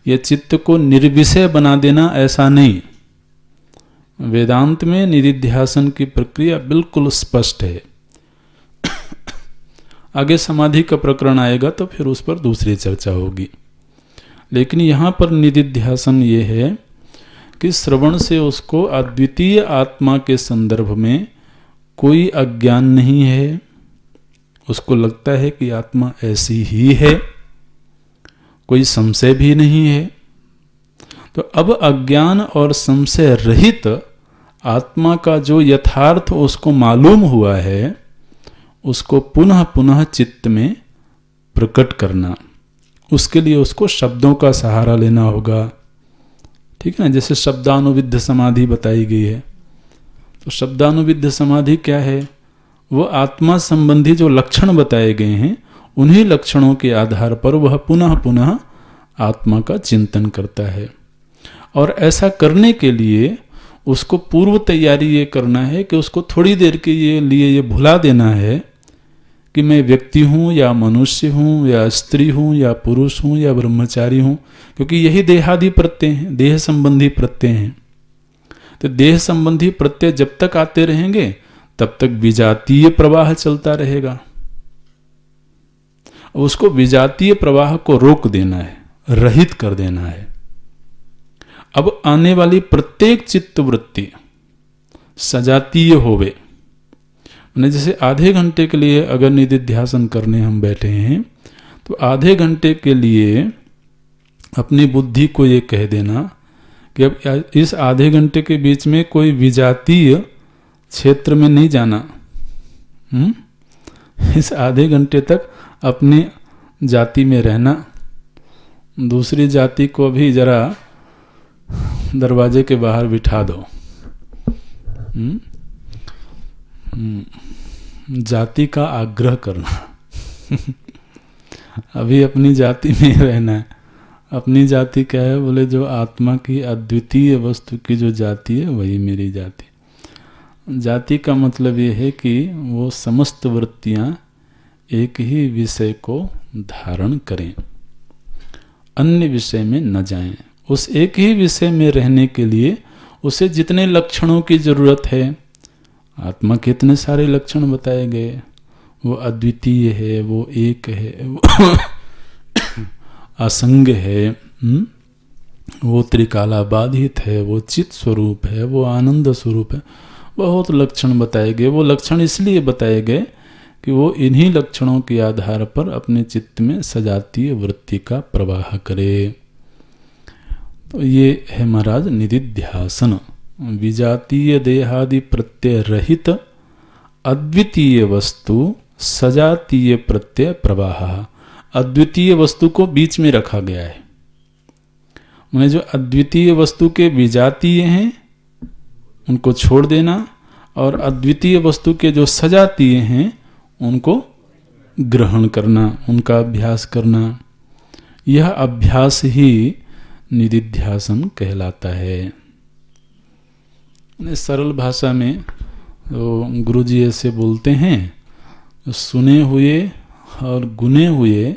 या चित्त को निर्विषय बना देना, ऐसा नहीं। वेदांत में निधिध्यासन की प्रक्रिया बिल्कुल स्पष्ट है। आगे समाधि का प्रकरण आएगा तो फिर उस पर दूसरी चर्चा होगी। लेकिन यहाँ पर निधिध्यासन ये है कि श्रवण से उसको अद्वितीय आत्मा के संदर्भ में कोई अज्ञान नहीं है, उसको लगता है कि आत्मा ऐसी ही है, कोई संशय भी नहीं है। तो अब अज्ञान और संशय रहित आत्मा का जो यथार्थ उसको मालूम हुआ है, उसको पुनः पुनः चित्त में प्रकट करना, उसके लिए उसको शब्दों का सहारा लेना होगा। ठीक है ना, जैसे शब्दानुविद्ध समाधि बताई गई है। तो शब्दानुविद्ध समाधि क्या है? वो आत्मा संबंधी जो लक्षण बताए गए हैं, उन्हीं लक्षणों के आधार पर वह पुनः पुनः आत्मा का चिंतन करता है। और ऐसा करने के लिए उसको पूर्व तैयारी ये करना है कि उसको थोड़ी देर के लिए ये भुला देना है कि मैं व्यक्ति हूँ या मनुष्य हूँ या स्त्री हूँ या पुरुष हूँ या ब्रह्मचारी हूँ, क्योंकि यही देहादि प्रत्यय हैं, देह संबंधी प्रत्यय हैं। तो देह संबंधी प्रत्यय जब तक आते रहेंगे तब तक विजातीय प्रवाह चलता रहेगा। उसको विजातीय प्रवाह को रोक देना है, रहित कर देना है। अब आने वाली प्रत्येक चित्त वृत्ति सजातीय होवे। जैसे आधे घंटे के लिए अगर निधिध्यासन करने हम बैठे हैं, तो आधे घंटे के लिए अपनी बुद्धि को ये कह देना कि अब इस आधे घंटे के बीच में कोई विजातीय क्षेत्र में नहीं जाना। इस आधे घंटे तक अपनी जाति में रहना, दूसरी जाति को भी जरा दरवाजे के बाहर बिठा दो। जाति का आग्रह करना। अभी अपनी जाति में रहना है। अपनी जाति क्या है? बोले जो आत्मा की अद्वितीय वस्तु की जो जाति है वही मेरी जाति। जाति का मतलब ये है कि वो समस्त वृत्तियां एक ही विषय को धारण करें, अन्य विषय में न जाएं। उस एक ही विषय में रहने के लिए उसे जितने लक्षणों की जरूरत है, आत्मा के इतने सारे लक्षण बताए गए। वो अद्वितीय है, वो एक है, वो असंग है, वो त्रिकाला बाधित है, वो चित स्वरूप है, वो आनंद स्वरूप है। बहुत लक्षण बताए गए। वो लक्षण इसलिए बताए गए कि वो इन्हीं लक्षणों के आधार पर अपने चित्त में सजातीय वृत्ति का प्रवाह करे। तो ये है महाराज निधिध्यासन। विजातीय देहादि प्रत्यय रहित अद्वितीय वस्तु सजातीय प्रत्यय प्रवाह। अद्वितीय वस्तु को बीच में रखा गया है। मैंने जो अद्वितीय वस्तु के विजातीय हैं उनको छोड़ देना, और अद्वितीय वस्तु के जो सजातीय हैं उनको ग्रहण करना, उनका अभ्यास करना। यह अभ्यास ही निधिध्यासन कहलाता है। सरल भाषा में तो गुरु जी ऐसे बोलते हैं, सुने हुए और गुने हुए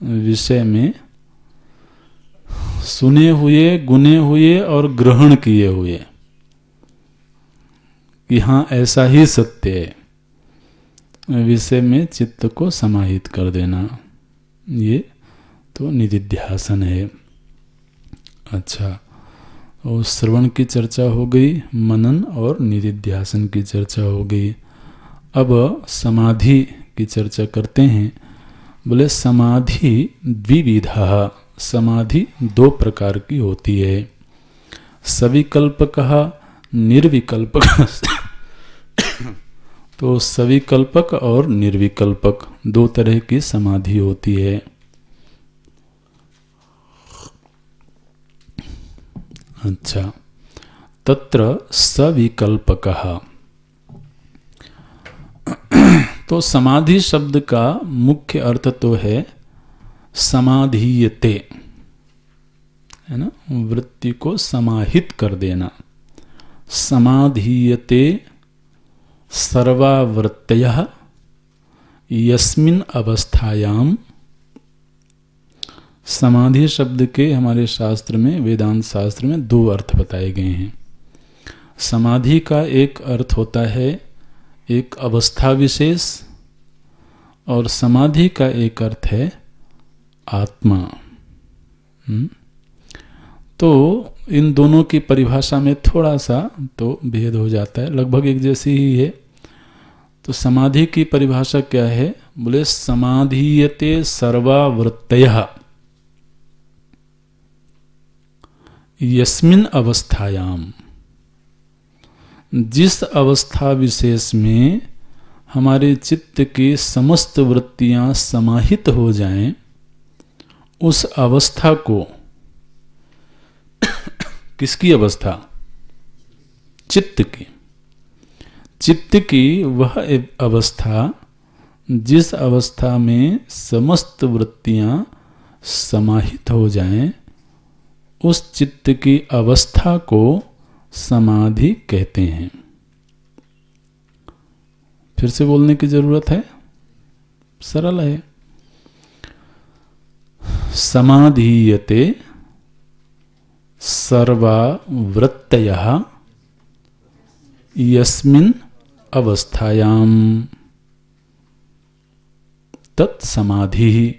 विषय में, सुने हुए, गुने हुए और ग्रहण किए हुए कि हाँ ऐसा ही सत्य है, विषय में चित्त को समाहित कर देना, ये तो निधिध्यासन है। अच्छा, और श्रवण की चर्चा हो गई, मनन और निधिध्यासन की चर्चा हो गई। अब समाधि की चर्चा करते हैं। बोले समाधि द्विविधा, समाधि दो प्रकार की होती है। सविकल्पकः निर्विकल्पक। तो सविकल्पक और निर्विकल्पक दो तरह की समाधि होती है। अच्छा, तत्र सविकल्पकः, तो समाधि शब्द का मुख्य अर्थ तो है समाधीयते, है ना, वृत्ति को समाहित कर देना। समाधीयते सर्वावृत्तयः यस्मिन् अवस्थायाम। समाधि शब्द के हमारे शास्त्र में, वेदांत शास्त्र में 2 अर्थ बताए गए हैं। समाधि का एक अर्थ होता है एक अवस्था विशेष, और समाधि का एक अर्थ है आत्मा। तो इन दोनों की परिभाषा में थोड़ा सा तो भेद हो जाता है, लगभग एक जैसी ही है। तो समाधि की परिभाषा क्या है? बोले समाधीयते सर्वावृत्तयः यस्मिन् अवस्थायाम। जिस अवस्था विशेष में हमारे चित्त की समस्त वृत्तियां समाहित हो जाएं, उस अवस्था को, किसकी अवस्था? चित्त की। चित्त की वह अवस्था जिस अवस्था में समस्त वृत्तियां समाहित हो जाएं, उस चित्त की अवस्था को समाधि कहते हैं। फिर से बोलने की जरूरत है, सरल है। समाधीयते सर्वावृत्तयः यस्मिन् अवस्थायाम तत्समाधि।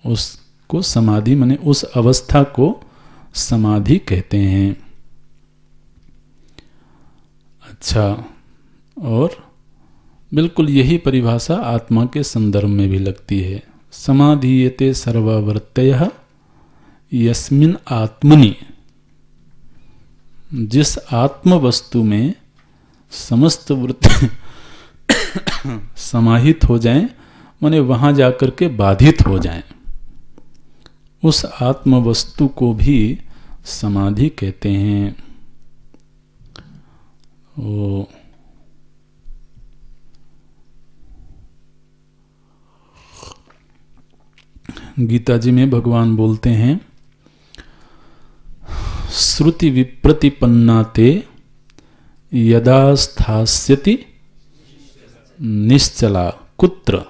उसको समाधि माने उस अवस्था को समाधि कहते हैं। अच्छा, और बिल्कुल यही परिभाषा आत्मा के संदर्भ में भी लगती है। समाधीयते सर्वावृत्तयः यस्मिन् आत्मनि। जिस आत्म वस्तु में समस्त वृत्ति समाहित हो जाएं, माने वहां जाकर के बाधित हो जाएं, उस आत्म वस्तु को भी समाधि कहते हैं। वो गीता जी में भगवान बोलते हैं, श्रुति विप्रतिपन्नाते यदा स्थास्यति निश्चला कुत्र।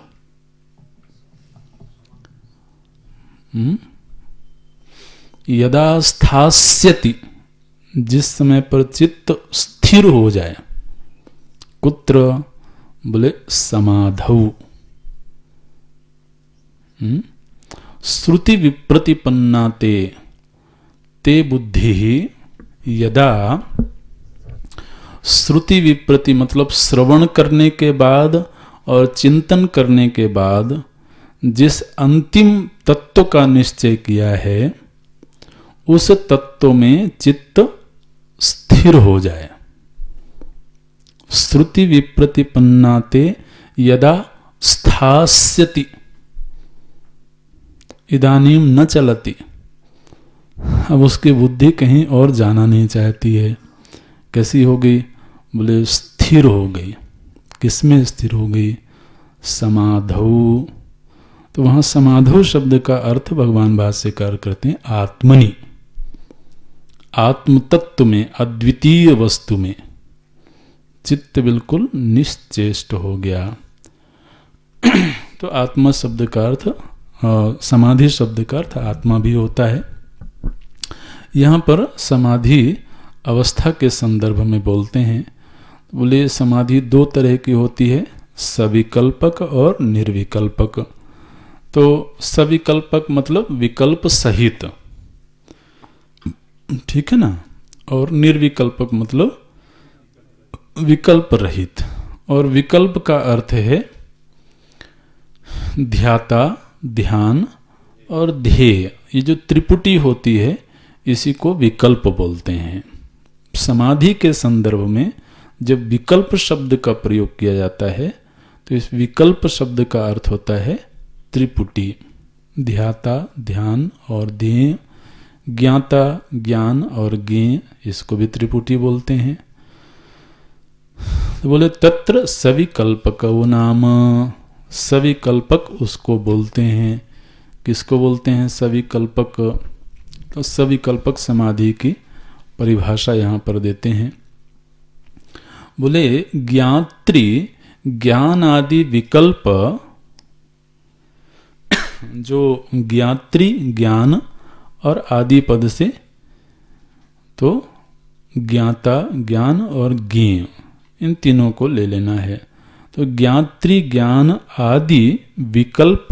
यदा स्थास्यति, जिस समय पर चित्त स्थिर हो जाए, कुत्र बोले समाधौ। श्रुति विप्रतिपन्नाते ते बुद्धि। यदा श्रुति विप्रति मतलब श्रवण करने के बाद और चिंतन करने के बाद जिस अंतिम तत्व का निश्चय किया है, उस तत्व में चित्त स्थिर हो जाए। श्रुति विप्रतिपन्नाते यदा स्थास्यति इदानीम न चलति। अब उसकी बुद्धि कहीं और जाना नहीं चाहती है। कैसी हो गई? बोले स्थिर हो गई। किसमें स्थिर हो गई? समाधौ। तो वहां समाधौ शब्द का अर्थ भगवान भाष्यकार करते हैं आत्मनि, आत्म तत्व में, अद्वितीय वस्तु में चित्त बिल्कुल निश्चेष्ट हो गया। तो आत्मा शब्द का अर्थ, समाधि शब्द का अर्थ आत्मा भी होता है। यहाँ पर समाधि अवस्था के संदर्भ में बोलते हैं। बोले समाधि 2 तरह की होती है, सविकल्पक और निर्विकल्पक। तो सविकल्पक मतलब विकल्प सहित, ठीक है ना, और निर्विकल्पक मतलब विकल्प रहित। और विकल्प का अर्थ है ध्याता, ध्यान और ध्येय। ये जो त्रिपुटी होती है, इसी को विकल्प बोलते हैं। समाधि के संदर्भ में जब विकल्प शब्द का प्रयोग किया जाता है, तो इस विकल्प शब्द का अर्थ होता है त्रिपुटी, ध्याता, ध्यान और ध्येय, ज्ञाता, ज्ञान और ज्ञेय, इसको भी त्रिपुटी बोलते हैं। तो बोले तत्र सविकल्पक नाम, सविकल्पक उसको बोलते हैं। किसको बोलते हैं सविकल्पक? तो सविकल्पक समाधि की परिभाषा यहाँ पर देते हैं। बोले ज्ञात्री ज्ञान आदि विकल्प, जो ज्ञात्री ज्ञान और आदि पद से, तो ज्ञाता ज्ञान और ज्ञेय इन तीनों को ले लेना है। तो ज्ञात्री ज्ञान आदि विकल्प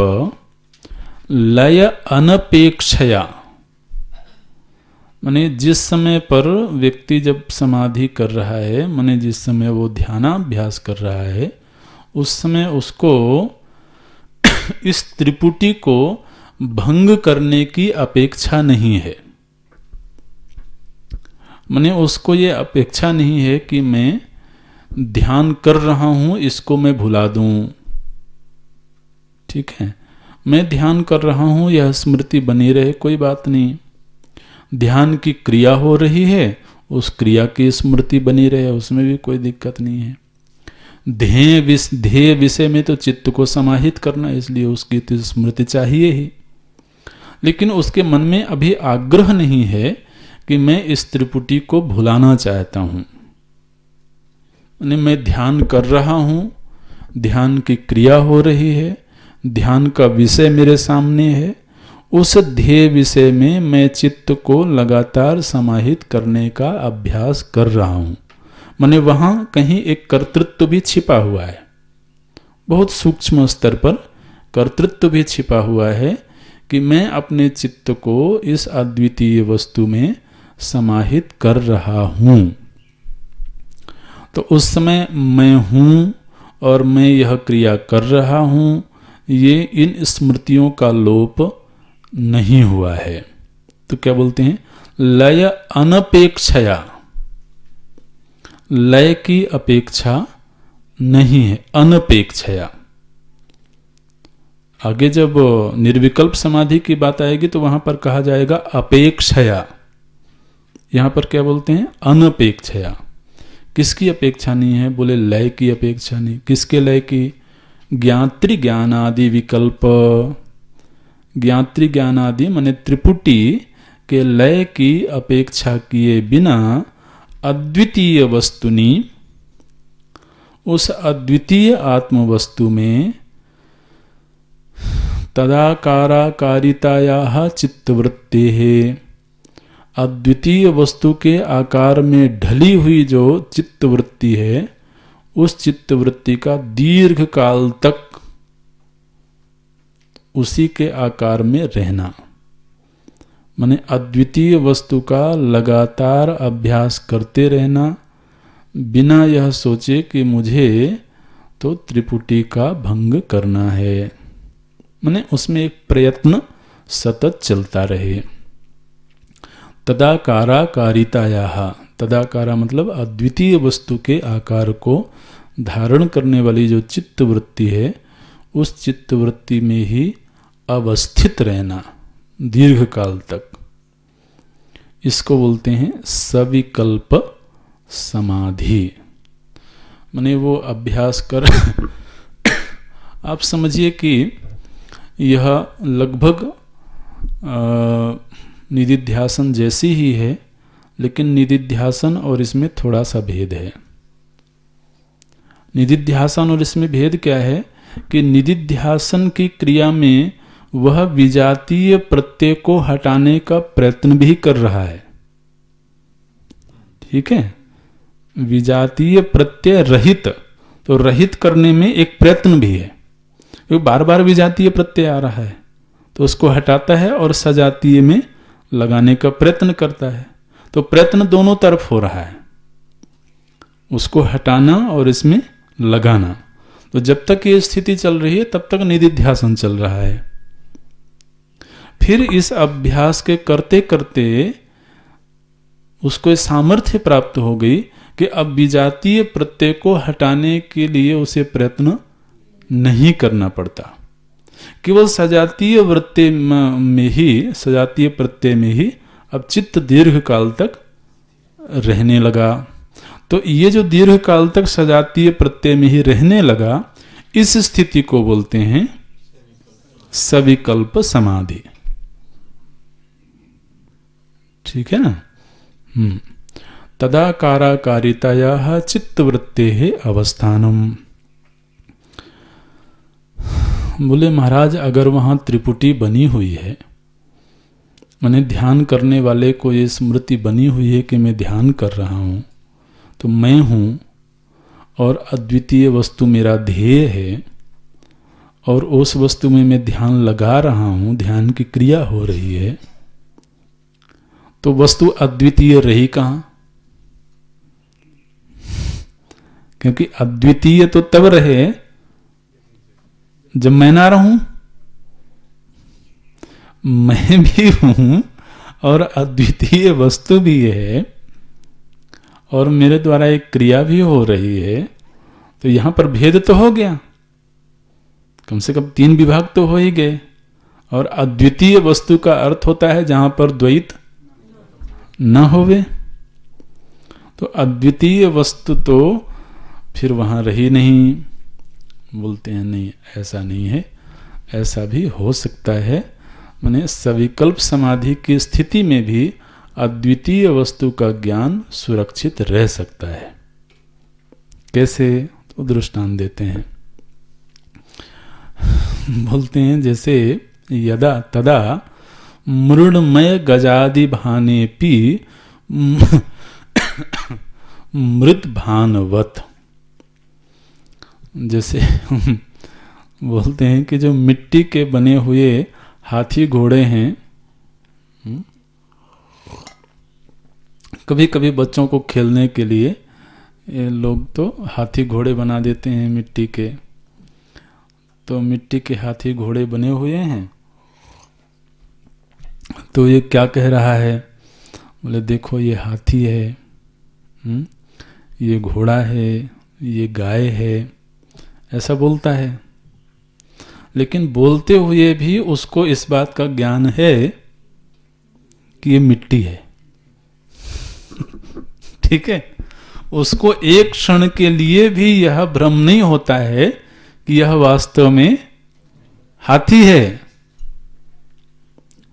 लय अनपेक्षया, माने जिस समय पर व्यक्ति जब समाधि कर रहा है, माने जिस समय वो ध्यानाभ्यास कर रहा है, उस समय उसको इस त्रिपुटी को भंग करने की अपेक्षा नहीं है। माने उसको ये अपेक्षा नहीं है कि मैं ध्यान कर रहा हूं, इसको मैं भुला दूं। ठीक है, मैं ध्यान कर रहा हूं, यह स्मृति बनी रहे, कोई बात नहीं। ध्यान की क्रिया हो रही है, उस क्रिया की स्मृति बनी रहे, उसमें भी कोई दिक्कत नहीं है। ध्येय विषय में तो चित्त को समाहित करना, इसलिए उसकी तो स्मृति चाहिए ही। लेकिन उसके मन में अभी आग्रह नहीं है कि मैं इस त्रिपुटी को भुलाना चाहता हूं। मैं ध्यान कर रहा हूं, ध्यान की क्रिया हो रही है, ध्यान का विषय मेरे सामने है, उस ध्येय विषय में मैं चित्त को लगातार समाहित करने का अभ्यास कर रहा हूं। माने वहां कहीं एक कर्तृत्व भी छिपा हुआ है, बहुत सूक्ष्म स्तर पर कर्तृत्व भी छिपा हुआ है कि मैं अपने चित्त को इस अद्वितीय वस्तु में समाहित कर रहा हूं। तो उस समय मैं हूं और मैं यह क्रिया कर रहा हूं, ये इन स्मृतियों का लोप नहीं हुआ है। तो क्या बोलते हैं? लय अनपेक्षया, लय की अपेक्षा नहीं है, अनपेक्षया। आगे जब निर्विकल्प समाधि की बात आएगी तो वहां पर कहा जाएगा अपेक्षया। यहां पर क्या बोलते हैं? अनपेक्षया। किसकी अपेक्षा नहीं है? बोले लय की अपेक्षा नहीं। किसके लय की? ज्ञात्री ज्ञान आदि विकल्प। ज्ञात्री ज्ञान आदि माने त्रिपुटी के लय की अपेक्षा किए बिना अद्वितीय वस्तुनि, उस अद्वितीय आत्म वस्तु में तदाकाराकारितायाः चित्तवृत्ति है, अद्वितीय वस्तु के आकार में ढली हुई जो चित्तवृत्ति है, उस चित्तवृत्ति का दीर्घ काल तक उसी के आकार में रहना। माने अद्वितीय वस्तु का लगातार अभ्यास करते रहना, बिना यह सोचे कि मुझे तो त्रिपुटी का भंग करना है। माने उसमें एक प्रयत्न सतत चलता रहे। तदाकाराकारितायाः, तदाकारा मतलब अद्वितीय वस्तु के आकार को धारण करने वाली जो चित्तवृत्ति है, उस चित्तवृत्ति में ही अवस्थित रहना दीर्घ काल तक, इसको बोलते हैं सविकल्प समाधि। माने वो अभ्यास कर आप समझिए कि यह लगभग निदिध्यासन जैसी ही है, लेकिन निदिध्यासन और इसमें थोड़ा सा भेद है। निदिध्यासन और इसमें भेद क्या है कि निदिध्यासन की क्रिया में वह विजातीय प्रत्यय को हटाने का प्रयत्न भी कर रहा है। ठीक है, विजातीय प्रत्यय रहित, तो रहित करने में एक प्रयत्न भी है, क्योंकि बार बार विजातीय प्रत्यय आ रहा है तो उसको हटाता है और सजातीय में लगाने का प्रयत्न करता है। तो प्रयत्न दोनों तरफ हो रहा है, उसको हटाना और इसमें लगाना। तो जब तक ये स्थिति चल रही है तब तक निदिध्यासन चल रहा है। फिर इस अभ्यास के करते करते उसको सामर्थ्य प्राप्त हो गई कि अब विजातीय प्रत्यय को हटाने के लिए उसे प्रयत्न नहीं करना पड़ता, केवल सजातीय वृत्ति में ही, सजातीय प्रत्यय में ही अब चित्त दीर्घ काल तक रहने लगा। तो ये जो दीर्घ काल तक सजातीय प्रत्यय में ही रहने लगा, इस स्थिति को बोलते हैं सविकल्प समाधि। ठीक है ना। तदाकाराकारितायाः चित्तवृत्तेः अवस्थानम। बोले महाराज, अगर वहां त्रिपुटी बनी हुई है, मैंने ध्यान करने वाले को ये स्मृति बनी हुई है कि मैं ध्यान कर रहा हूं, तो मैं हूं और अद्वितीय वस्तु मेरा ध्येय है, और उस वस्तु में मैं ध्यान लगा रहा हूं, ध्यान की क्रिया हो रही है, तो वस्तु अद्वितीय रही कहां? क्योंकि अद्वितीय तो तब रहे जब मैं ना रहूं। मैं भी हूं और अद्वितीय वस्तु भी है और मेरे द्वारा एक क्रिया भी हो रही है, तो यहां पर भेद तो हो गया, कम से कम 3 विभाग तो हो ही गए। और अद्वितीय वस्तु का अर्थ होता है जहां पर द्वैत न होवे। तो अद्वितीय वस्तु तो फिर वहां रही नहीं। बोलते हैं नहीं, ऐसा नहीं है, ऐसा भी हो सकता है। माने सविकल्प समाधि की स्थिति में भी अद्वितीय वस्तु का ज्ञान सुरक्षित रह सकता है। कैसे? तो दृष्टांत देते हैं। बोलते हैं जैसे यदा तदा मृण्मय गजादि भानेपि मृत भानवत। जैसे बोलते हैं कि जो मिट्टी के बने हुए हाथी घोड़े हैं, कभी कभी बच्चों को खेलने के लिए ये लोग तो हाथी घोड़े बना देते हैं मिट्टी के। तो मिट्टी के हाथी घोड़े बने हुए हैं, तो ये क्या कह रहा है? बोले देखो ये हाथी है, ये घोड़ा है, ये गाय है, ऐसा बोलता है। लेकिन बोलते हुए भी उसको इस बात का ज्ञान है कि ये मिट्टी है। ठीक है, उसको एक क्षण के लिए भी यह भ्रम नहीं होता है कि यह वास्तव में हाथी है।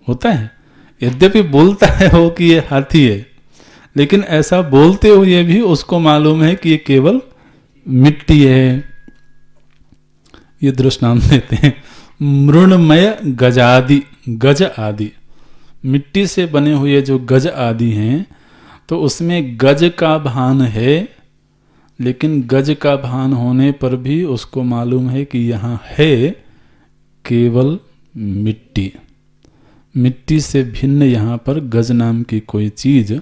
होता है, यद्यपि बोलता है वो कि ये हाथी है, लेकिन ऐसा बोलते हुए भी उसको मालूम है कि ये केवल मिट्टी है। ये दृष्टांत देते हैं, मृण्मय गजादि, गज आदि, मिट्टी से बने हुए जो गज आदि हैं, तो उसमें गज का भान है, लेकिन गज का भान होने पर भी उसको मालूम है कि यहाँ है केवल मिट्टी। मिट्टी से भिन्न यहाँ पर गज नाम की कोई चीज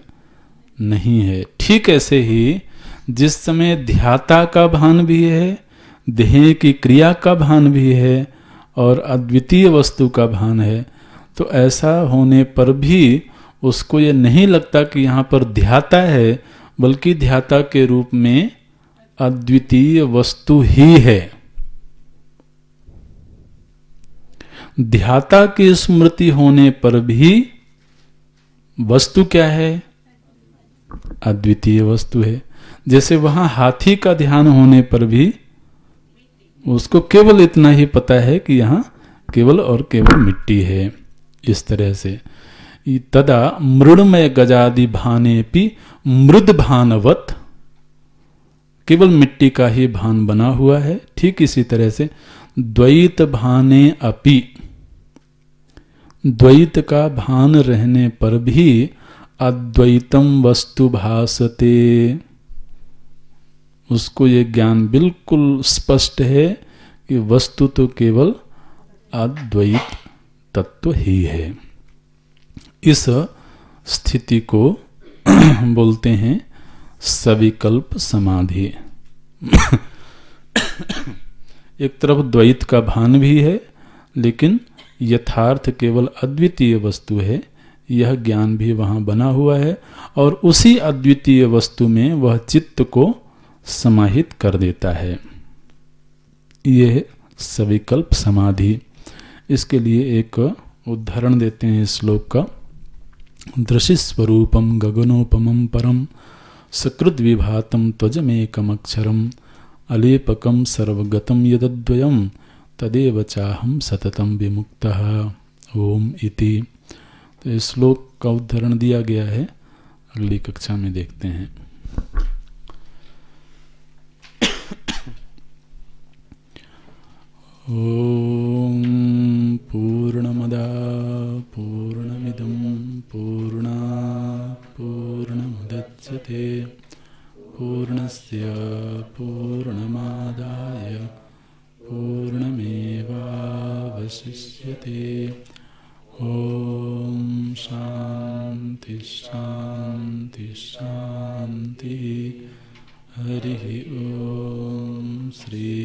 नहीं है। ठीक ऐसे ही जिस समय ध्याता का भान भी है, देह की क्रिया का भान भी है और अद्वितीय वस्तु का भान है, तो ऐसा होने पर भी उसको ये नहीं लगता कि यहाँ पर ध्याता है, बल्कि ध्याता के रूप में अद्वितीय वस्तु ही है। ध्याता की स्मृति होने पर भी वस्तु क्या है? अद्वितीय वस्तु है। जैसे वहां हाथी का ध्यान होने पर भी उसको केवल इतना ही पता है कि यहां केवल और केवल मिट्टी है। इस तरह से तदा मृण्मय गजादि भानेपि मृद भानवत, केवल मिट्टी का ही भान बना हुआ है। ठीक इसी तरह से द्वैत भाने अपि, द्वैत का भान रहने पर भी अद्वैतम वस्तु भासते, उसको ये ज्ञान बिल्कुल स्पष्ट है कि वस्तु तो केवल अद्वैत तत्व ही है। इस स्थिति को बोलते हैं सविकल्प समाधि। एक तरफ द्वैत का भान भी है, लेकिन यथार्थ केवल अद्वितीय वस्तु है, यह ज्ञान भी वहां बना हुआ है, और उसी अद्वितीय वस्तु में वह चित्त को समाहित कर देता है। यह सविकल्प समाधि। इसके लिए एक उदाहरण देते हैं इस श्लोक का। दृशि स्वरूपम गगनोपमं परम सकृद विभातं त्वजमेकमक्षरम् अलेपकं सर्वगतं यदद्वयं तदेव चाहं सततं विमुक्तः। ओम इति। तो इस श्लोक का उद्धरण दिया गया है, अगली कक्षा में देखते हैं। ओम पूर्णमदा पूर्णमिदं पूर्णात् पूर्णमुदच्यते पूर्णस्य पूर्णमादाय पूर्णमेवावशिष्यते। ओम शांति शांति शांति। हरि ओम। श्री